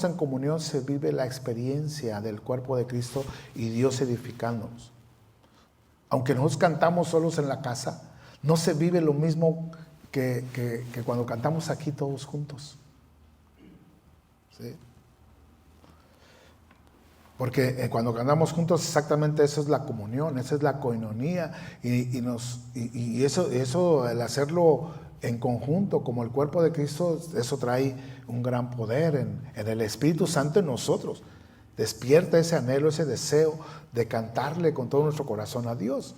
en comunión se vive la experiencia del cuerpo de Cristo y Dios edificándonos. Aunque nosotros cantamos solos en la casa, no se vive lo mismo que cuando cantamos aquí todos juntos. ¿Sí? Porque cuando cantamos juntos exactamente eso es la comunión, esa es la koinonía y eso el hacerlo en conjunto como el cuerpo de Cristo, eso trae un gran poder en el Espíritu Santo en nosotros. Despierta ese anhelo, ese deseo de cantarle con todo nuestro corazón a Dios.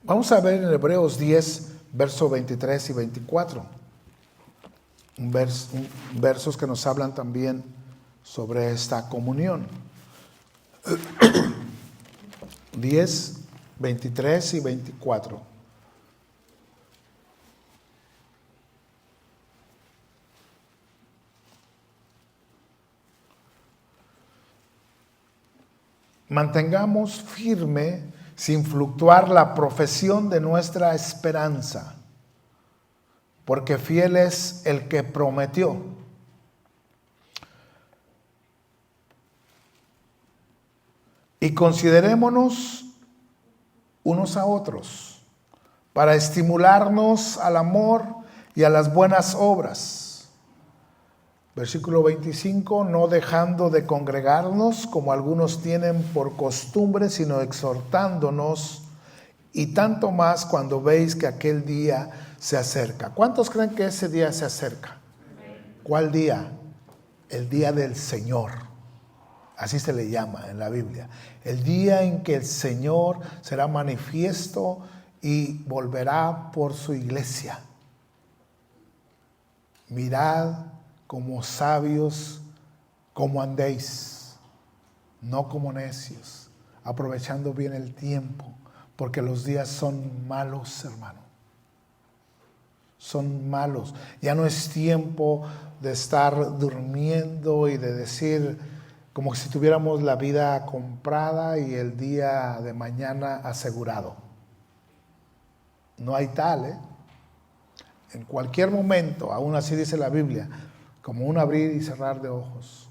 Vamos a ver en Hebreos 10, versos 23 y 24. Versos que nos hablan también sobre esta comunión. 10, 23 y 24. Mantengamos firme, sin fluctuar, la profesión de nuestra esperanza, porque fiel es el que prometió. Y considerémonos unos a otros para estimularnos al amor y a las buenas obras. Versículo 25, no dejando de congregarnos como algunos tienen por costumbre, sino exhortándonos, y tanto más cuando veis que aquel día se acerca. ¿Cuántos creen que ese día se acerca? ¿Cuál día? El día del Señor. Así se le llama en la Biblia. El día en que el Señor será manifiesto y volverá por su iglesia. Mirad como sabios, como andéis, no como necios, aprovechando bien el tiempo, porque los días son malos, hermano. Son malos. Ya no es tiempo de estar durmiendo y de decir como si tuviéramos la vida comprada y el día de mañana asegurado. No hay tal, ¿eh? En cualquier momento, aún así dice la Biblia, como un abrir y cerrar de ojos,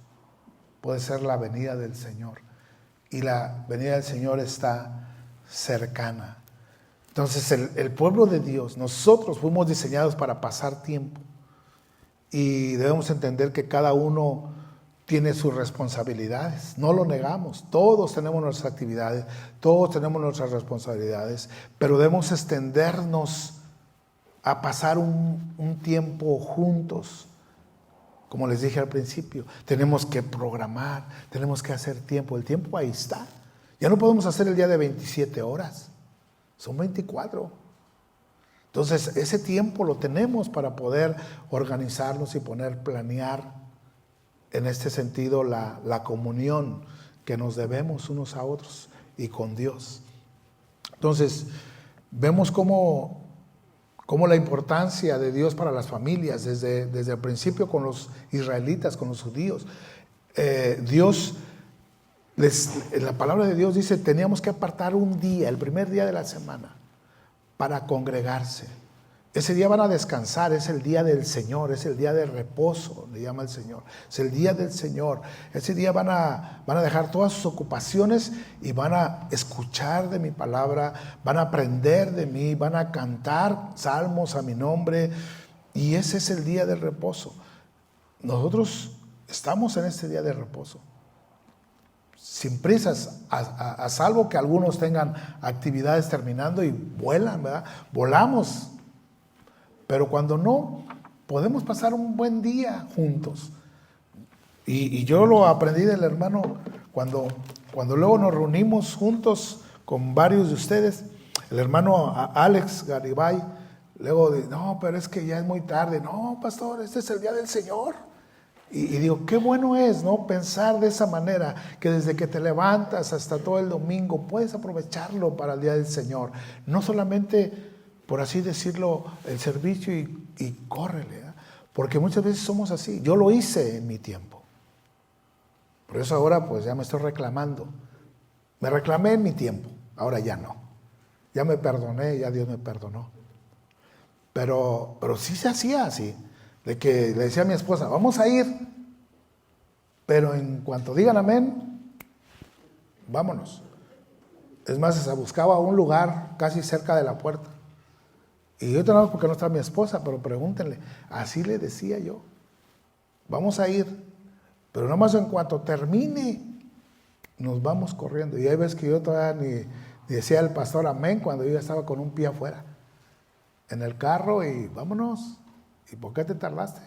puede ser la venida del Señor. Y la venida del Señor está cercana. Entonces el pueblo de Dios, nosotros fuimos diseñados para pasar tiempo. Y debemos entender que cada uno tiene sus responsabilidades. No lo negamos. Todos tenemos nuestras actividades, todos tenemos nuestras responsabilidades, pero debemos extendernos a pasar un tiempo juntos. Como les dije al principio, tenemos que programar, tenemos que hacer tiempo. El tiempo ahí está. Ya no podemos hacer el día de 27 horas, son 24. Entonces, ese tiempo lo tenemos para poder organizarnos y planear en este sentido la comunión que nos debemos unos a otros y con Dios. Entonces, vemos cómo la importancia de Dios para las familias, desde el principio con los israelitas, con los judíos. La palabra de Dios dice, teníamos que apartar un día, el primer día de la semana, para congregarse. Ese día van a descansar, es el día del Señor, es el día de reposo, le llama el Señor. Es el día del Señor. Ese día van a dejar todas sus ocupaciones y van a escuchar de mi palabra, van a aprender de mí, van a cantar salmos a mi nombre. Y ese es el día del reposo. Nosotros estamos en este día de reposo. Sin prisas, a salvo que algunos tengan actividades terminando y vuelan, ¿verdad? Volamos. Pero cuando no, podemos pasar un buen día juntos. Y yo lo aprendí del hermano cuando luego nos reunimos juntos con varios de ustedes. El hermano Alex Garibay, luego dice, no, pero es que ya es muy tarde. No, pastor, este es el día del Señor. Y digo, qué bueno es, ¿no? Pensar de esa manera, que desde que te levantas hasta todo el domingo puedes aprovecharlo para el día del Señor. No solamente, por así decirlo, el servicio y córrele, ¿eh? Porque muchas veces somos así. Yo lo hice en mi tiempo. Por eso ahora pues ya me estoy reclamando. Me reclamé en mi tiempo, ahora ya no. Ya me perdoné, ya Dios me perdonó. Pero sí se hacía así, de que le decía a mi esposa, vamos a ir, pero en cuanto digan amén, vámonos. Es más, se buscaba un lugar casi cerca de la puerta. Y yo no, porque no está mi esposa, pero pregúntenle, así le decía yo, vamos a ir, pero nada más en cuanto termine, nos vamos corriendo. Y hay veces que yo todavía ni decía el pastor amén cuando yo ya estaba con un pie afuera, en el carro, y vámonos. ¿Y por qué te tardaste?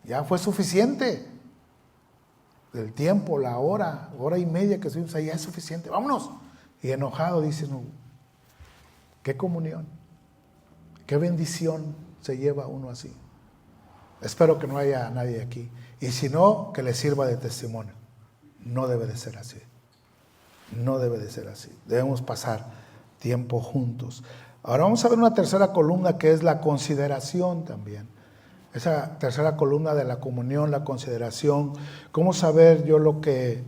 Ya fue suficiente. El tiempo, la hora y media que estuvimos ahí, ya es suficiente, vámonos. Y enojado dice, no, qué comunión, qué bendición se lleva uno así. Espero que no haya nadie aquí. Y si no, que le sirva de testimonio. No debe de ser así. No debe de ser así. Debemos pasar tiempo juntos. Ahora vamos a ver una tercera columna que es la consideración también. Esa tercera columna de la comunión, la consideración. ¿Cómo saber lo que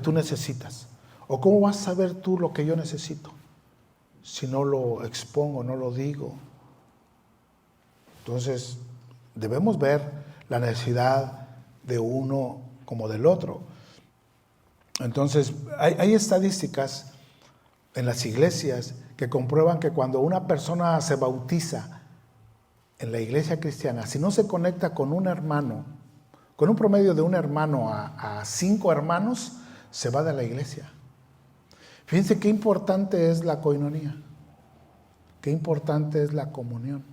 tú necesitas? ¿O cómo vas a saber tú lo que yo necesito? Si no lo expongo, no lo digo. Entonces, debemos ver la necesidad de uno como del otro. Entonces, hay estadísticas en las iglesias que comprueban que cuando una persona se bautiza en la iglesia cristiana, si no se conecta con un hermano, con un promedio de un hermano a 5 hermanos, se va de la iglesia. Fíjense qué importante es la coinonía, qué importante es la comunión.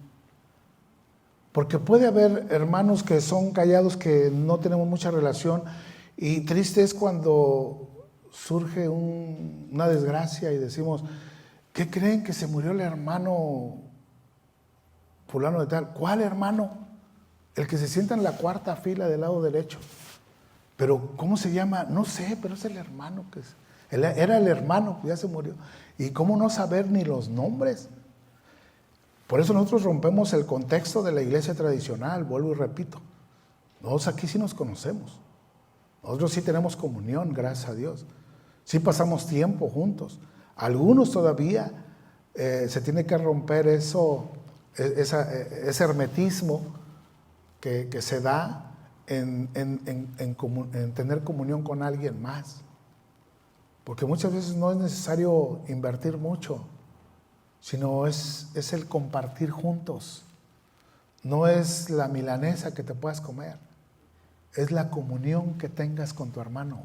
Porque puede haber hermanos que son callados, que no tenemos mucha relación, y triste es cuando surge una desgracia y decimos, ¿qué creen? Que se murió el hermano fulano de tal. ¿Cuál hermano? El que se sienta en la cuarta fila del lado derecho. Pero ¿cómo se llama? No sé, pero es el hermano era el hermano, ya se murió. ¿Y cómo no saber ni los nombres? Por eso nosotros rompemos el contexto de la iglesia tradicional, vuelvo y repito. Nosotros aquí sí nos conocemos. Nosotros sí tenemos comunión, gracias a Dios. Sí pasamos tiempo juntos. Algunos todavía se tiene que romper ese hermetismo que se da en tener comunión con alguien más. Porque muchas veces no es necesario invertir mucho, sino es el compartir juntos. No es la milanesa que te puedas comer, es la comunión que tengas con tu hermano.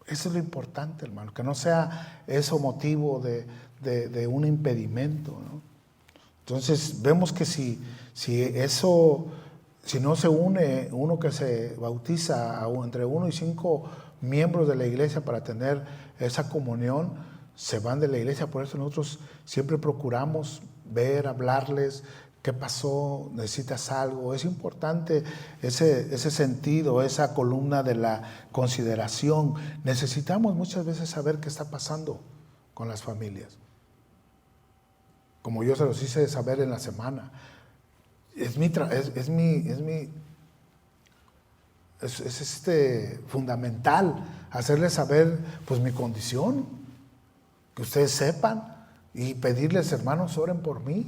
Eso es lo importante, hermano, que no sea eso motivo de un impedimento, ¿no? Entonces vemos que si no se une uno que se bautiza entre 1 y 5 miembros de la iglesia para tener esa comunión, se van de la iglesia. Por eso nosotros siempre procuramos ver, hablarles, ¿qué pasó? ¿Necesitas algo? Es importante ese sentido, esa columna de la consideración. Necesitamos muchas veces saber qué está pasando con las familias. Como yo se los hice saber en la semana. Es fundamental hacerles saber pues mi condición, que ustedes sepan, y pedirles, hermanos, oren por mí.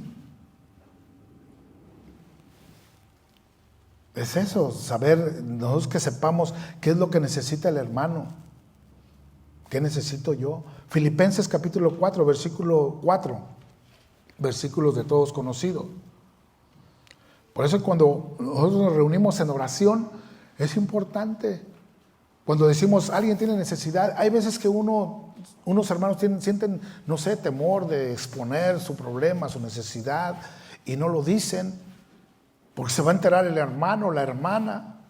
Es eso, saber, nosotros que sepamos qué es lo que necesita el hermano, qué necesito yo. Filipenses capítulo 4, versículo 4, versículos de todos conocidos. Por eso cuando nosotros nos reunimos en oración, es importante. Cuando decimos, alguien tiene necesidad, hay veces que unos hermanos sienten, no sé, temor de exponer su problema, su necesidad, y no lo dicen, porque se va a enterar el hermano o la hermana.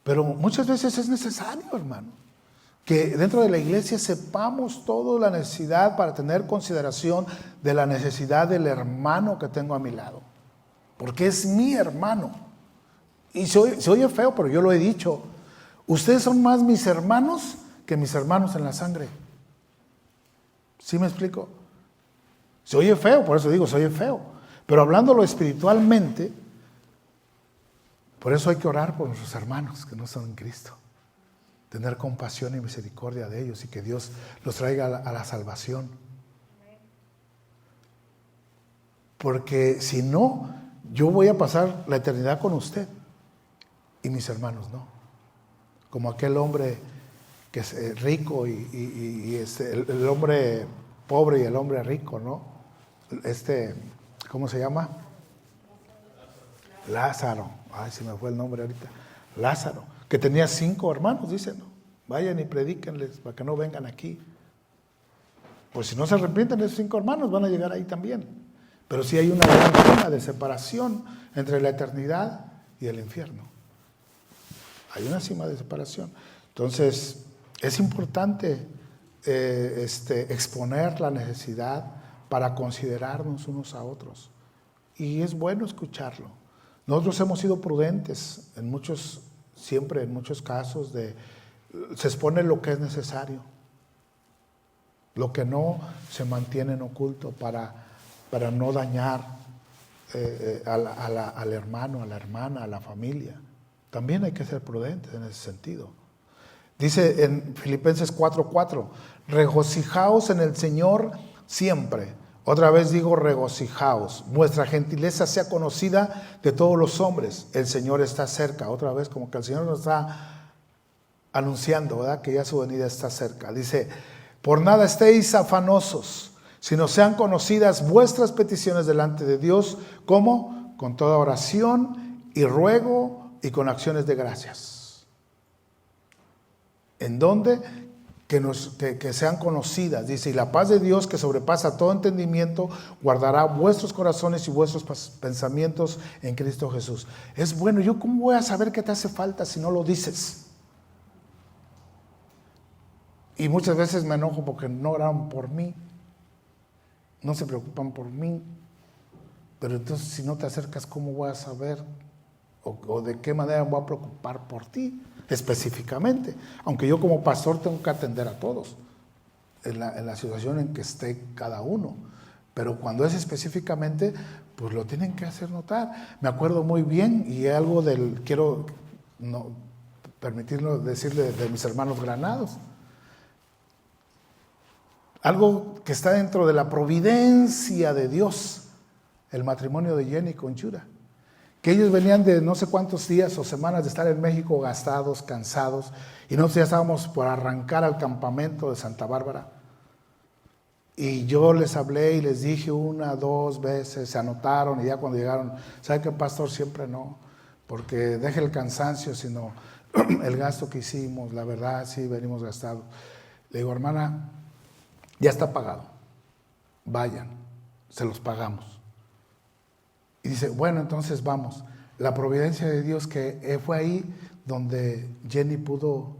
Pero muchas veces es necesario, hermano, que dentro de la iglesia sepamos toda la necesidad para tener consideración de la necesidad del hermano que tengo a mi lado. Porque es mi hermano. Y se oye feo, pero yo lo he dicho. Ustedes son más mis hermanos que mis hermanos en la sangre. ¿Sí me explico? Se oye feo, por eso digo, se oye feo. Pero hablándolo espiritualmente, por eso hay que orar por nuestros hermanos que no son en Cristo. Tener compasión y misericordia de ellos y que Dios los traiga a la salvación. Porque si no, yo voy a pasar la eternidad con usted y mis hermanos no. Como aquel hombre que es rico y el hombre pobre y el hombre rico, ¿no? ¿Cómo se llama? Lázaro. Ay, se me fue el nombre ahorita. Lázaro, que tenía 5 hermanos, dice, ¿no? Vayan y predíquenles para que no vengan aquí. Pues si no se arrepienten esos 5 hermanos, van a llegar ahí también. Pero sí hay una gran cima de separación entre la eternidad y el infierno. Hay una cima de separación. Entonces, es importante exponer la necesidad para considerarnos unos a otros. Y es bueno escucharlo. Nosotros hemos sido prudentes siempre en muchos casos, se expone lo que es necesario. Lo que no se mantiene en oculto para no dañar al hermano, a la hermana, a la familia. También hay que ser prudentes en ese sentido. Dice en Filipenses 4:4, regocijaos en el Señor siempre. Otra vez digo regocijaos. Vuestra gentileza sea conocida de todos los hombres. El Señor está cerca. Otra vez como que el Señor nos está anunciando, ¿verdad? Que ya su venida está cerca. Dice, por nada estéis afanosos, sino sean conocidas vuestras peticiones delante de Dios, como con toda oración y ruego y con acciones de gracias. ¿En dónde? Que sean conocidas. Dice, y la paz de Dios que sobrepasa todo entendimiento, guardará vuestros corazones y vuestros pensamientos en Cristo Jesús. Es bueno, ¿yo cómo voy a saber qué te hace falta si no lo dices? Y muchas veces me enojo porque no oran por mí, no se preocupan por mí. Pero entonces si no te acercas, ¿cómo voy a saber? ¿O de qué manera me voy a preocupar por ti específicamente? Aunque yo como pastor tengo que atender a todos en la situación en que esté cada uno. Pero cuando es específicamente, pues lo tienen que hacer notar. Me acuerdo muy bien, y algo quiero permitirlo decirle de mis hermanos Granados. Algo que está dentro de la providencia de Dios, el matrimonio de Jenny con Yura. Que ellos venían de no sé cuántos días o semanas de estar en México gastados, cansados, y nosotros ya estábamos por arrancar al campamento de Santa Bárbara. Y yo les hablé y les dije 1, 2 veces, se anotaron, y ya cuando llegaron, ¿sabe qué, pastor? Siempre no, porque deje el cansancio, sino el gasto que hicimos, la verdad, sí, venimos gastados. Le digo, hermana, ya está pagado, vayan, se los pagamos. Y dice, bueno, entonces vamos. La providencia de Dios que fue ahí donde Jenny pudo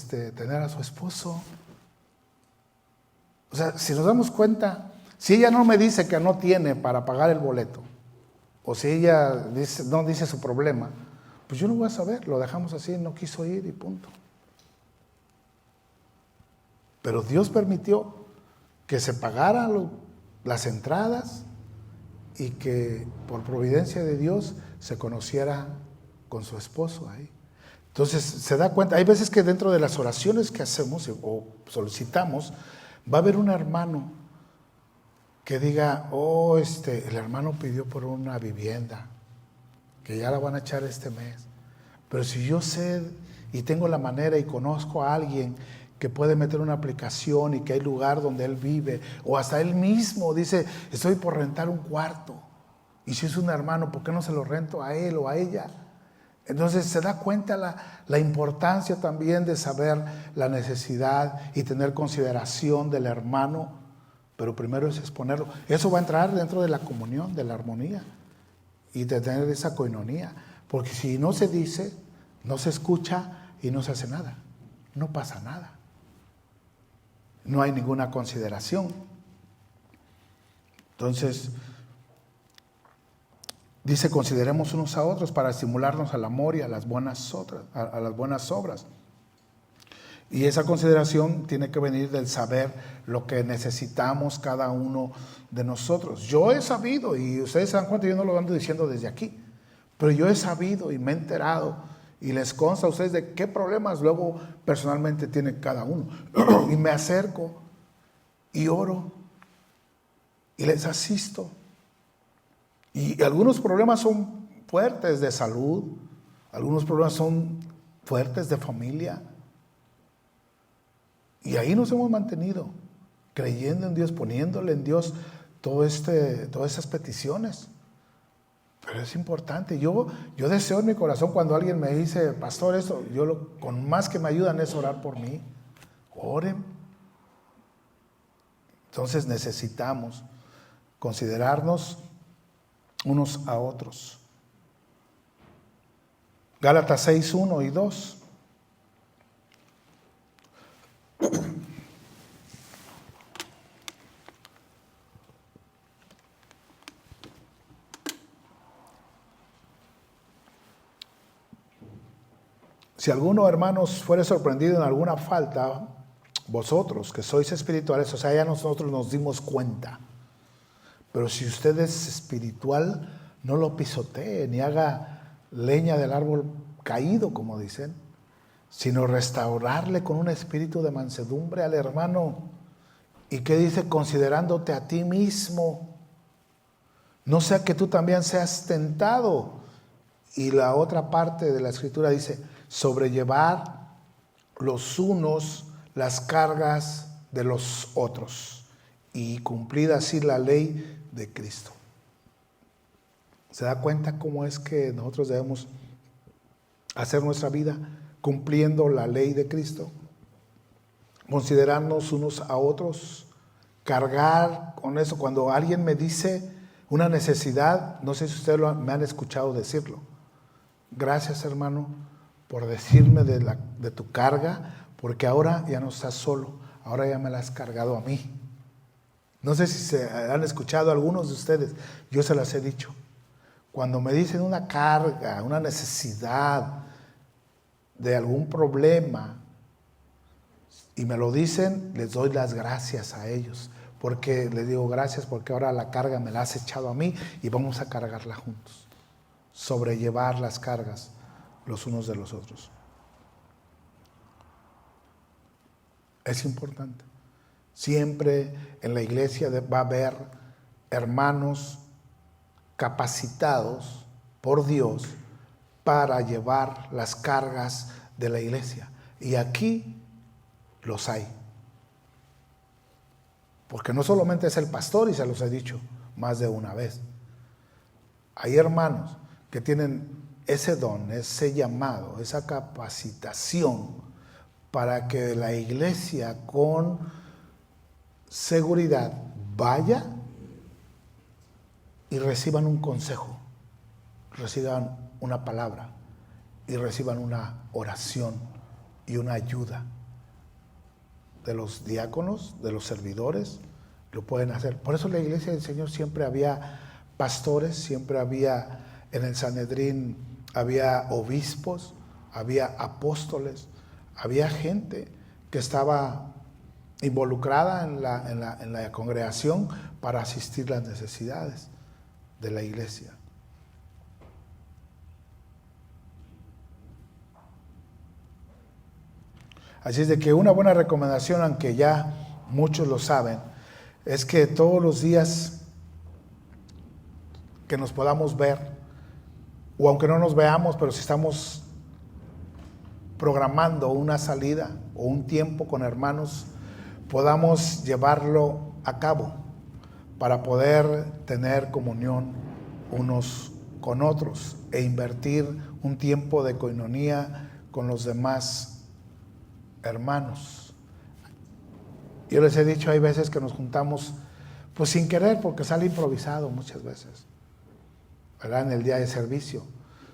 tener a su esposo. O sea, si nos damos cuenta, si ella no me dice que no tiene para pagar el boleto, o si ella no dice su problema, pues yo no voy a saber, lo dejamos así, no quiso ir y punto. Pero Dios permitió que se pagaran las entradas y que por providencia de Dios se conociera con su esposo ahí. Entonces se da cuenta, hay veces que dentro de las oraciones que hacemos o solicitamos, va a haber un hermano que diga, el hermano pidió por una vivienda, que ya la van a echar este mes. Pero si yo sé y tengo la manera y conozco a alguien que puede meter una aplicación y que hay lugar donde él vive, o hasta él mismo dice, estoy por rentar un cuarto, y si es un hermano, ¿por qué no se lo rento a él o a ella? Entonces se da cuenta la importancia también de saber la necesidad y tener consideración del hermano, pero primero es exponerlo. Eso va a entrar dentro de la comunión, de la armonía y de tener esa coinonía, porque si no se dice, no se escucha y no se hace nada, no pasa nada. No hay ninguna consideración. Entonces, dice, consideremos unos a otros para estimularnos al amor y a las buenas obras. Y esa consideración tiene que venir del saber lo que necesitamos cada uno de nosotros. Yo he sabido, y ustedes se dan cuenta, yo no lo ando diciendo desde aquí, pero yo he sabido y me he enterado, y les consta a ustedes de qué problemas luego personalmente tiene cada uno. Y me acerco y oro. y les asisto. Y algunos problemas son fuertes de salud, algunos problemas son fuertes de familia. Y ahí nos hemos mantenido, creyendo en Dios, poniéndole en Dios todas esas peticiones. Pero es importante. Yo deseo en mi corazón cuando alguien me dice, pastor, esto, con más que me ayudan es orar por mí. Oren. Entonces necesitamos considerarnos unos a otros. Gálatas 6, 1 y 2. Si alguno, hermanos, fuere sorprendido en alguna falta, vosotros que sois espirituales, o sea, ya nosotros nos dimos cuenta. Pero si usted es espiritual, no lo pisotee, ni haga leña del árbol caído, como dicen, sino restaurarle con un espíritu de mansedumbre al hermano. ¿Y qué dice? Considerándote a ti mismo, no sea que tú también seas tentado. Y la otra parte de la escritura dice, sobrellevar los unos las cargas de los otros y cumplir así la ley de Cristo. ¿Se da cuenta cómo es que nosotros debemos hacer nuestra vida cumpliendo la ley de Cristo? Considerarnos unos a otros, cargar con eso. Cuando alguien me dice una necesidad, no sé si ustedes me han escuchado decirlo. Gracias, hermano, por decirme de tu carga, porque ahora ya no estás solo, ahora ya me la has cargado a mí. No sé si se han escuchado algunos de ustedes, yo se las he dicho. Cuando me dicen una carga, una necesidad de algún problema, y me lo dicen, les doy las gracias a ellos, porque les digo gracias porque ahora la carga me la has echado a mí y vamos a cargarla juntos. Sobrellevar las cargas los unos de los otros. Es importante. Siempre en la iglesia va a haber hermanos capacitados por Dios para llevar las cargas de la iglesia. Y aquí los hay. Porque no solamente es el pastor, y se los he dicho más de una vez. Hay hermanos que tienen ese don, ese llamado, esa capacitación para que la iglesia con seguridad vaya y reciban un consejo, reciban una palabra y reciban una oración y una ayuda de los diáconos, de los servidores, lo pueden hacer. Por eso en la iglesia del Señor siempre había pastores, siempre había en el Sanedrín, había obispos, había apóstoles, había gente que estaba involucrada en la congregación para asistir las necesidades de la iglesia. Así es de que una buena recomendación, aunque ya muchos lo saben, es que todos los días que nos podamos ver, o aunque no nos veamos, pero si estamos programando una salida o un tiempo con hermanos, podamos llevarlo a cabo para poder tener comunión unos con otros e invertir un tiempo de coinonía con los demás hermanos. Yo les he dicho, hay veces que nos juntamos pues sin querer, porque sale improvisado muchas veces, ¿verdad? En el día de servicio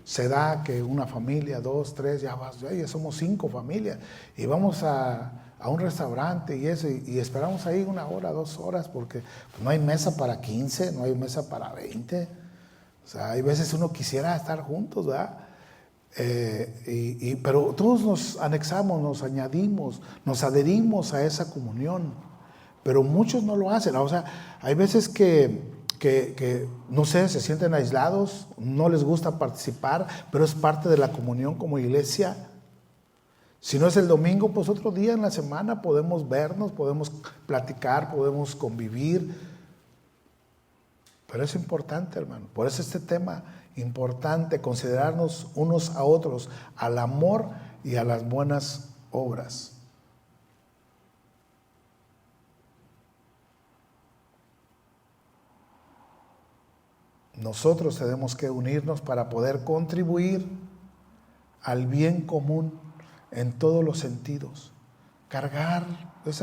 se da que una familia, 2, 3, ya somos 5 familias y vamos a un restaurante y eso, y esperamos ahí 1 hora, 2 horas, porque pues, no hay mesa para 15, no hay mesa para 20. O sea, hay veces uno quisiera estar juntos, ¿verdad? Pero todos nos anexamos, nos añadimos, nos adherimos a esa comunión, pero muchos no lo hacen. O sea, hay veces que no sé, se sienten aislados, no les gusta participar, pero es parte de la comunión como iglesia. Si no es el domingo, pues otro día en la semana podemos vernos, podemos platicar, podemos convivir. Pero es importante, hermano. Por eso este tema importante, considerarnos unos a otros, al amor y a las buenas obras. Nosotros tenemos que unirnos para poder contribuir al bien común en todos los sentidos.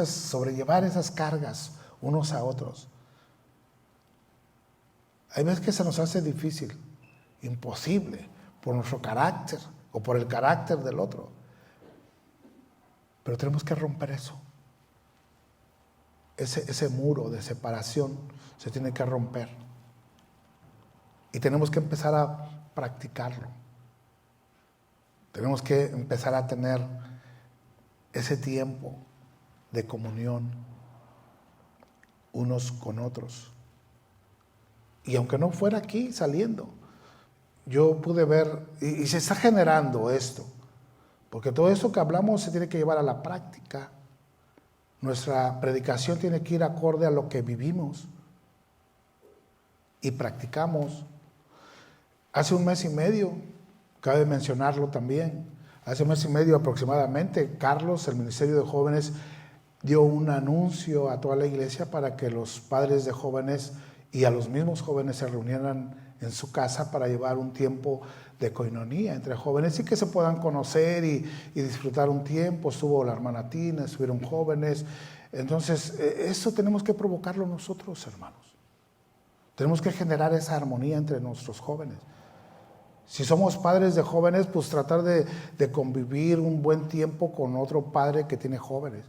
Sobrellevar esas cargas unos a otros. Hay veces que se nos hace difícil, imposible, por nuestro carácter o por el carácter del otro. Pero tenemos que romper eso. Ese muro de separación se tiene que romper. Y tenemos que empezar a practicarlo. Tenemos que empezar a tener ese tiempo de comunión unos con otros. Y aunque no fuera aquí saliendo, yo pude ver, y se está generando esto, porque todo esto que hablamos se tiene que llevar a la práctica. Nuestra predicación tiene que ir acorde a lo que vivimos y practicamos. Hace un mes y medio, cabe mencionarlo también, hace un mes y medio aproximadamente, Carlos, el Ministerio de Jóvenes, dio un anuncio a toda la iglesia para que los padres de jóvenes y a los mismos jóvenes se reunieran en su casa para llevar un tiempo de coinonía entre jóvenes y que se puedan conocer y disfrutar un tiempo. Estuvo la hermana Tina, estuvieron jóvenes. Entonces, eso tenemos que provocarlo nosotros, hermanos. Tenemos que generar esa armonía entre nuestros jóvenes. Si somos padres de jóvenes, pues tratar de convivir un buen tiempo con otro padre que tiene jóvenes.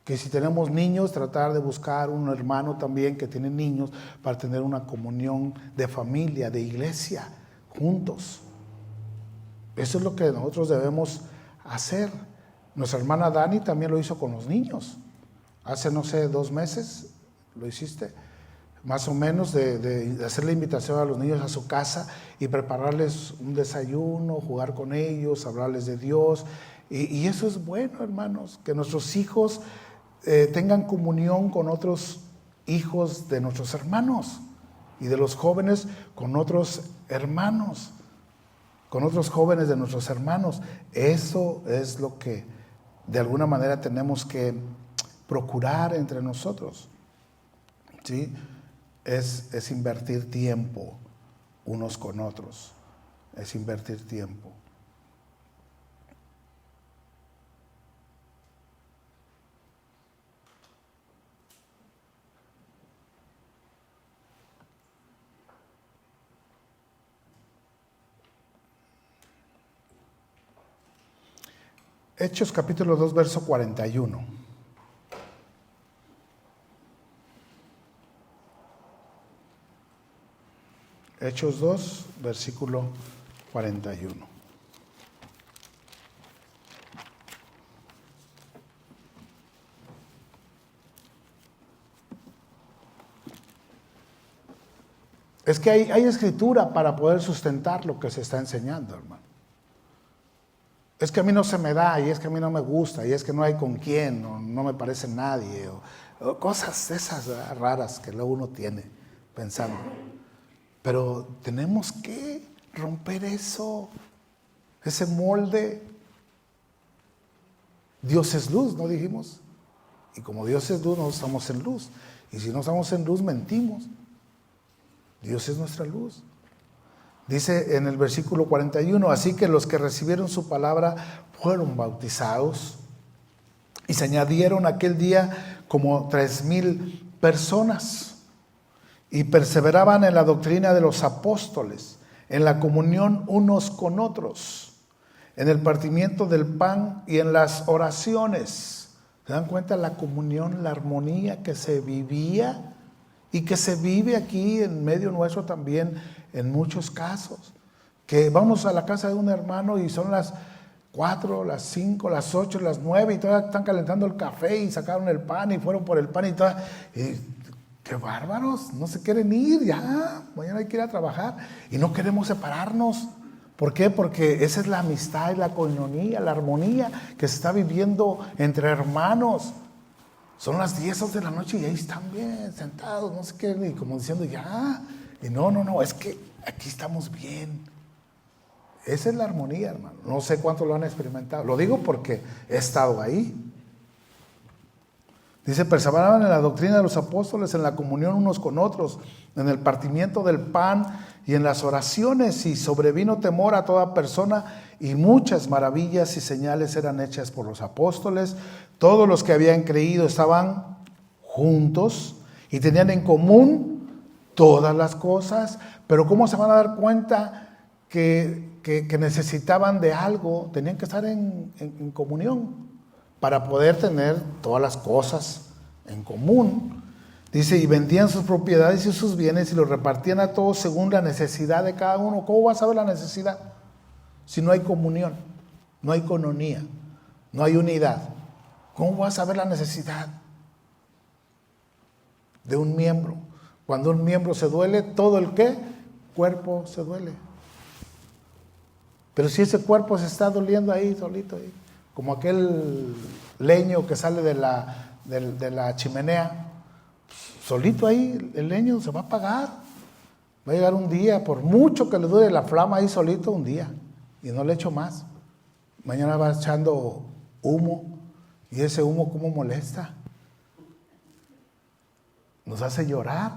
Que si tenemos niños, tratar de buscar un hermano también que tiene niños para tener una comunión de familia, de iglesia, juntos. Eso es lo que nosotros debemos hacer. Nuestra hermana Dani también lo hizo con los niños. Hace, 2 meses lo hiciste. Más o menos de hacer la invitación a los niños a su casa y prepararles un desayuno, jugar con ellos, hablarles de Dios. Y eso es bueno, hermanos, que nuestros hijos tengan comunión con otros hijos de nuestros hermanos y de los jóvenes con otros hermanos, con otros jóvenes de nuestros hermanos. Eso es lo que de alguna manera tenemos que procurar entre nosotros, ¿sí? Es invertir tiempo unos con otros, es invertir tiempo. Hechos capítulo 2, verso 41. Hechos 2, versículo 41. Es que hay escritura para poder sustentar lo que se está enseñando, hermano. Es que a mí no se me da, y es que a mí no me gusta, y es que no hay con quién, o no me parece nadie, o cosas esas raras que luego uno tiene pensando. Pero tenemos que romper eso, ese molde. Dios es luz, ¿no dijimos? Y como Dios es luz, nosotros estamos en luz. Y si no estamos en luz, mentimos. Dios es nuestra luz. Dice en el versículo 41, así que los que recibieron su palabra fueron bautizados y se añadieron aquel día como 3,000 personas. Y perseveraban en la doctrina de los apóstoles, en la comunión unos con otros, en el partimiento del pan y en las oraciones. ¿Se dan cuenta la comunión, la armonía que se vivía y que se vive aquí en medio nuestro también en muchos casos? Que vamos a la casa de un hermano y son las 4, las 5, las 8, las 9 y todavía están calentando el café y sacaron el pan y fueron por el pan y todo. ¡Qué bárbaros! No se quieren ir, ya, mañana hay que ir a trabajar y no queremos separarnos. ¿Por qué? Porque esa es la amistad y la coinonía, la armonía que se está viviendo entre hermanos. Son las 10 de la noche y ahí están bien sentados, no se quieren ir, como diciendo ya, Y no, es que aquí estamos bien. Esa es la armonía, hermano. No sé cuántos lo han experimentado. Lo digo porque he estado ahí. Dice, perseveraban en la doctrina de los apóstoles, en la comunión unos con otros, en el partimiento del pan y en las oraciones, y sobrevino temor a toda persona, y muchas maravillas y señales eran hechas por los apóstoles. Todos los que habían creído estaban juntos y tenían en común todas las cosas. Pero ¿cómo se van a dar cuenta que necesitaban de algo? Tenían que estar en comunión para poder tener todas las cosas en común. Dice, y vendían sus propiedades y sus bienes y los repartían a todos según la necesidad de cada uno. ¿Cómo vas a ver la necesidad si no hay comunión, no hay coinonía, no hay unidad? ¿Cómo vas a ver la necesidad de un miembro? Cuando un miembro se duele, todo el ¿qué? Cuerpo se duele. Pero si ese cuerpo se está doliendo ahí, solito ahí, como aquel leño que sale de la chimenea, solito ahí el leño se va a apagar. Va a llegar un día, por mucho que le dure la flama ahí solito, un día, y no le echo más. Mañana va echando humo, y ese humo cómo molesta. Nos hace llorar,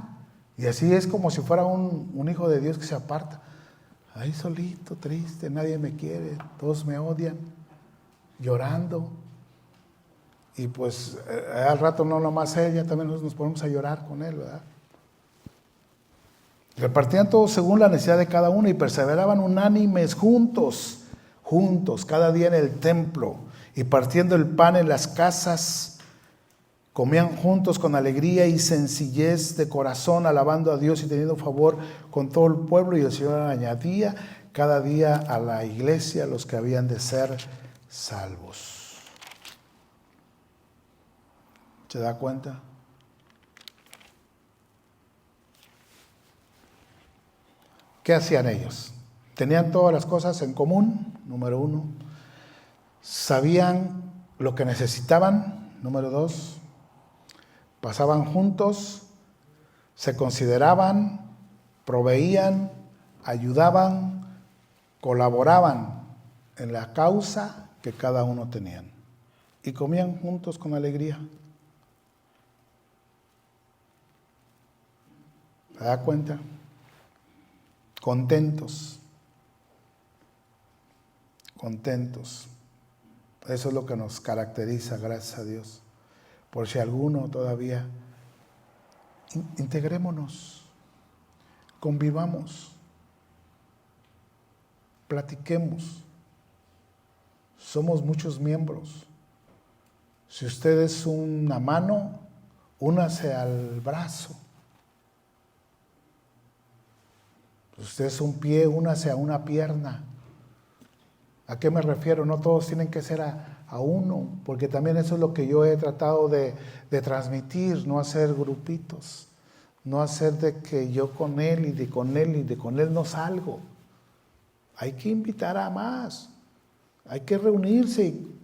y así es como si fuera un hijo de Dios que se aparta. Ahí solito, triste, nadie me quiere, todos me odian, llorando. Y pues al rato no nomás ella, también nos ponemos a llorar con él, ¿verdad? Repartían todos según la necesidad de cada uno y perseveraban unánimes juntos, cada día en el templo, y partiendo el pan en las casas, comían juntos con alegría y sencillez de corazón, alabando a Dios y teniendo favor con todo el pueblo, y el Señor añadía cada día a la iglesia los que habían de ser salvos. ¿Se da cuenta? ¿Qué hacían ellos? Tenían todas las cosas en común, número 1. Sabían lo que necesitaban, número 2. Pasaban juntos, se consideraban, proveían, ayudaban, colaboraban en la causa que cada uno tenían. Y comían juntos con alegría. ¿Se da cuenta? Contentos. Eso es lo que nos caracteriza, gracias a Dios. Por si alguno todavía, integrémonos, convivamos, platiquemos. Somos muchos miembros. Si usted es una mano, únase al brazo. Si usted es un pie, únase a una pierna. ¿A qué me refiero? No todos tienen que ser a uno, porque también eso es lo que yo he tratado de transmitir, no hacer grupitos, no hacer de que yo con él y de con él y de con él no salgo. Hay que invitar a más, hay que reunirse y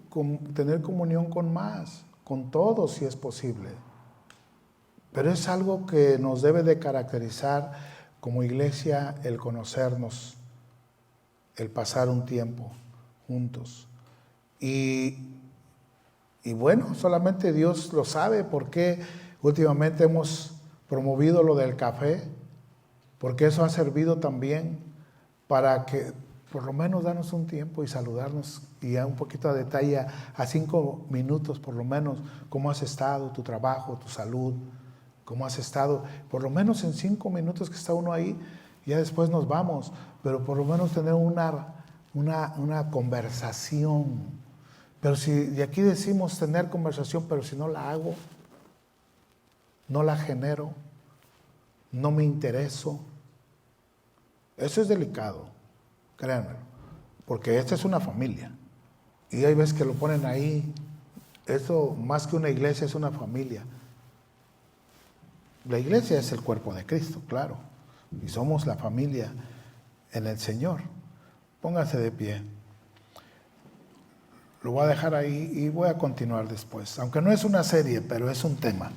tener comunión con más, con todos si es posible. Pero es algo que nos debe de caracterizar como iglesia, el conocernos, el pasar un tiempo juntos. Y bueno, solamente Dios lo sabe por qué últimamente hemos promovido lo del café, porque eso ha servido también para que por lo menos darnos un tiempo y saludarnos y a un poquito de detalle, a 5 minutos por lo menos, cómo has estado, tu trabajo, tu salud, cómo has estado, por lo menos en 5 minutos que está uno ahí, ya después nos vamos, pero por lo menos tener una conversación. Pero si de aquí decimos tener conversación, pero si no la hago, no la genero, no me intereso, eso es delicado, créanme, porque esta es una familia, y hay veces que lo ponen ahí, esto más que una iglesia es una familia. La iglesia es el cuerpo de Cristo, claro, y somos la familia en el Señor. Pónganse de pie. Lo voy a dejar ahí y voy a continuar después, aunque no es una serie, pero es un tema.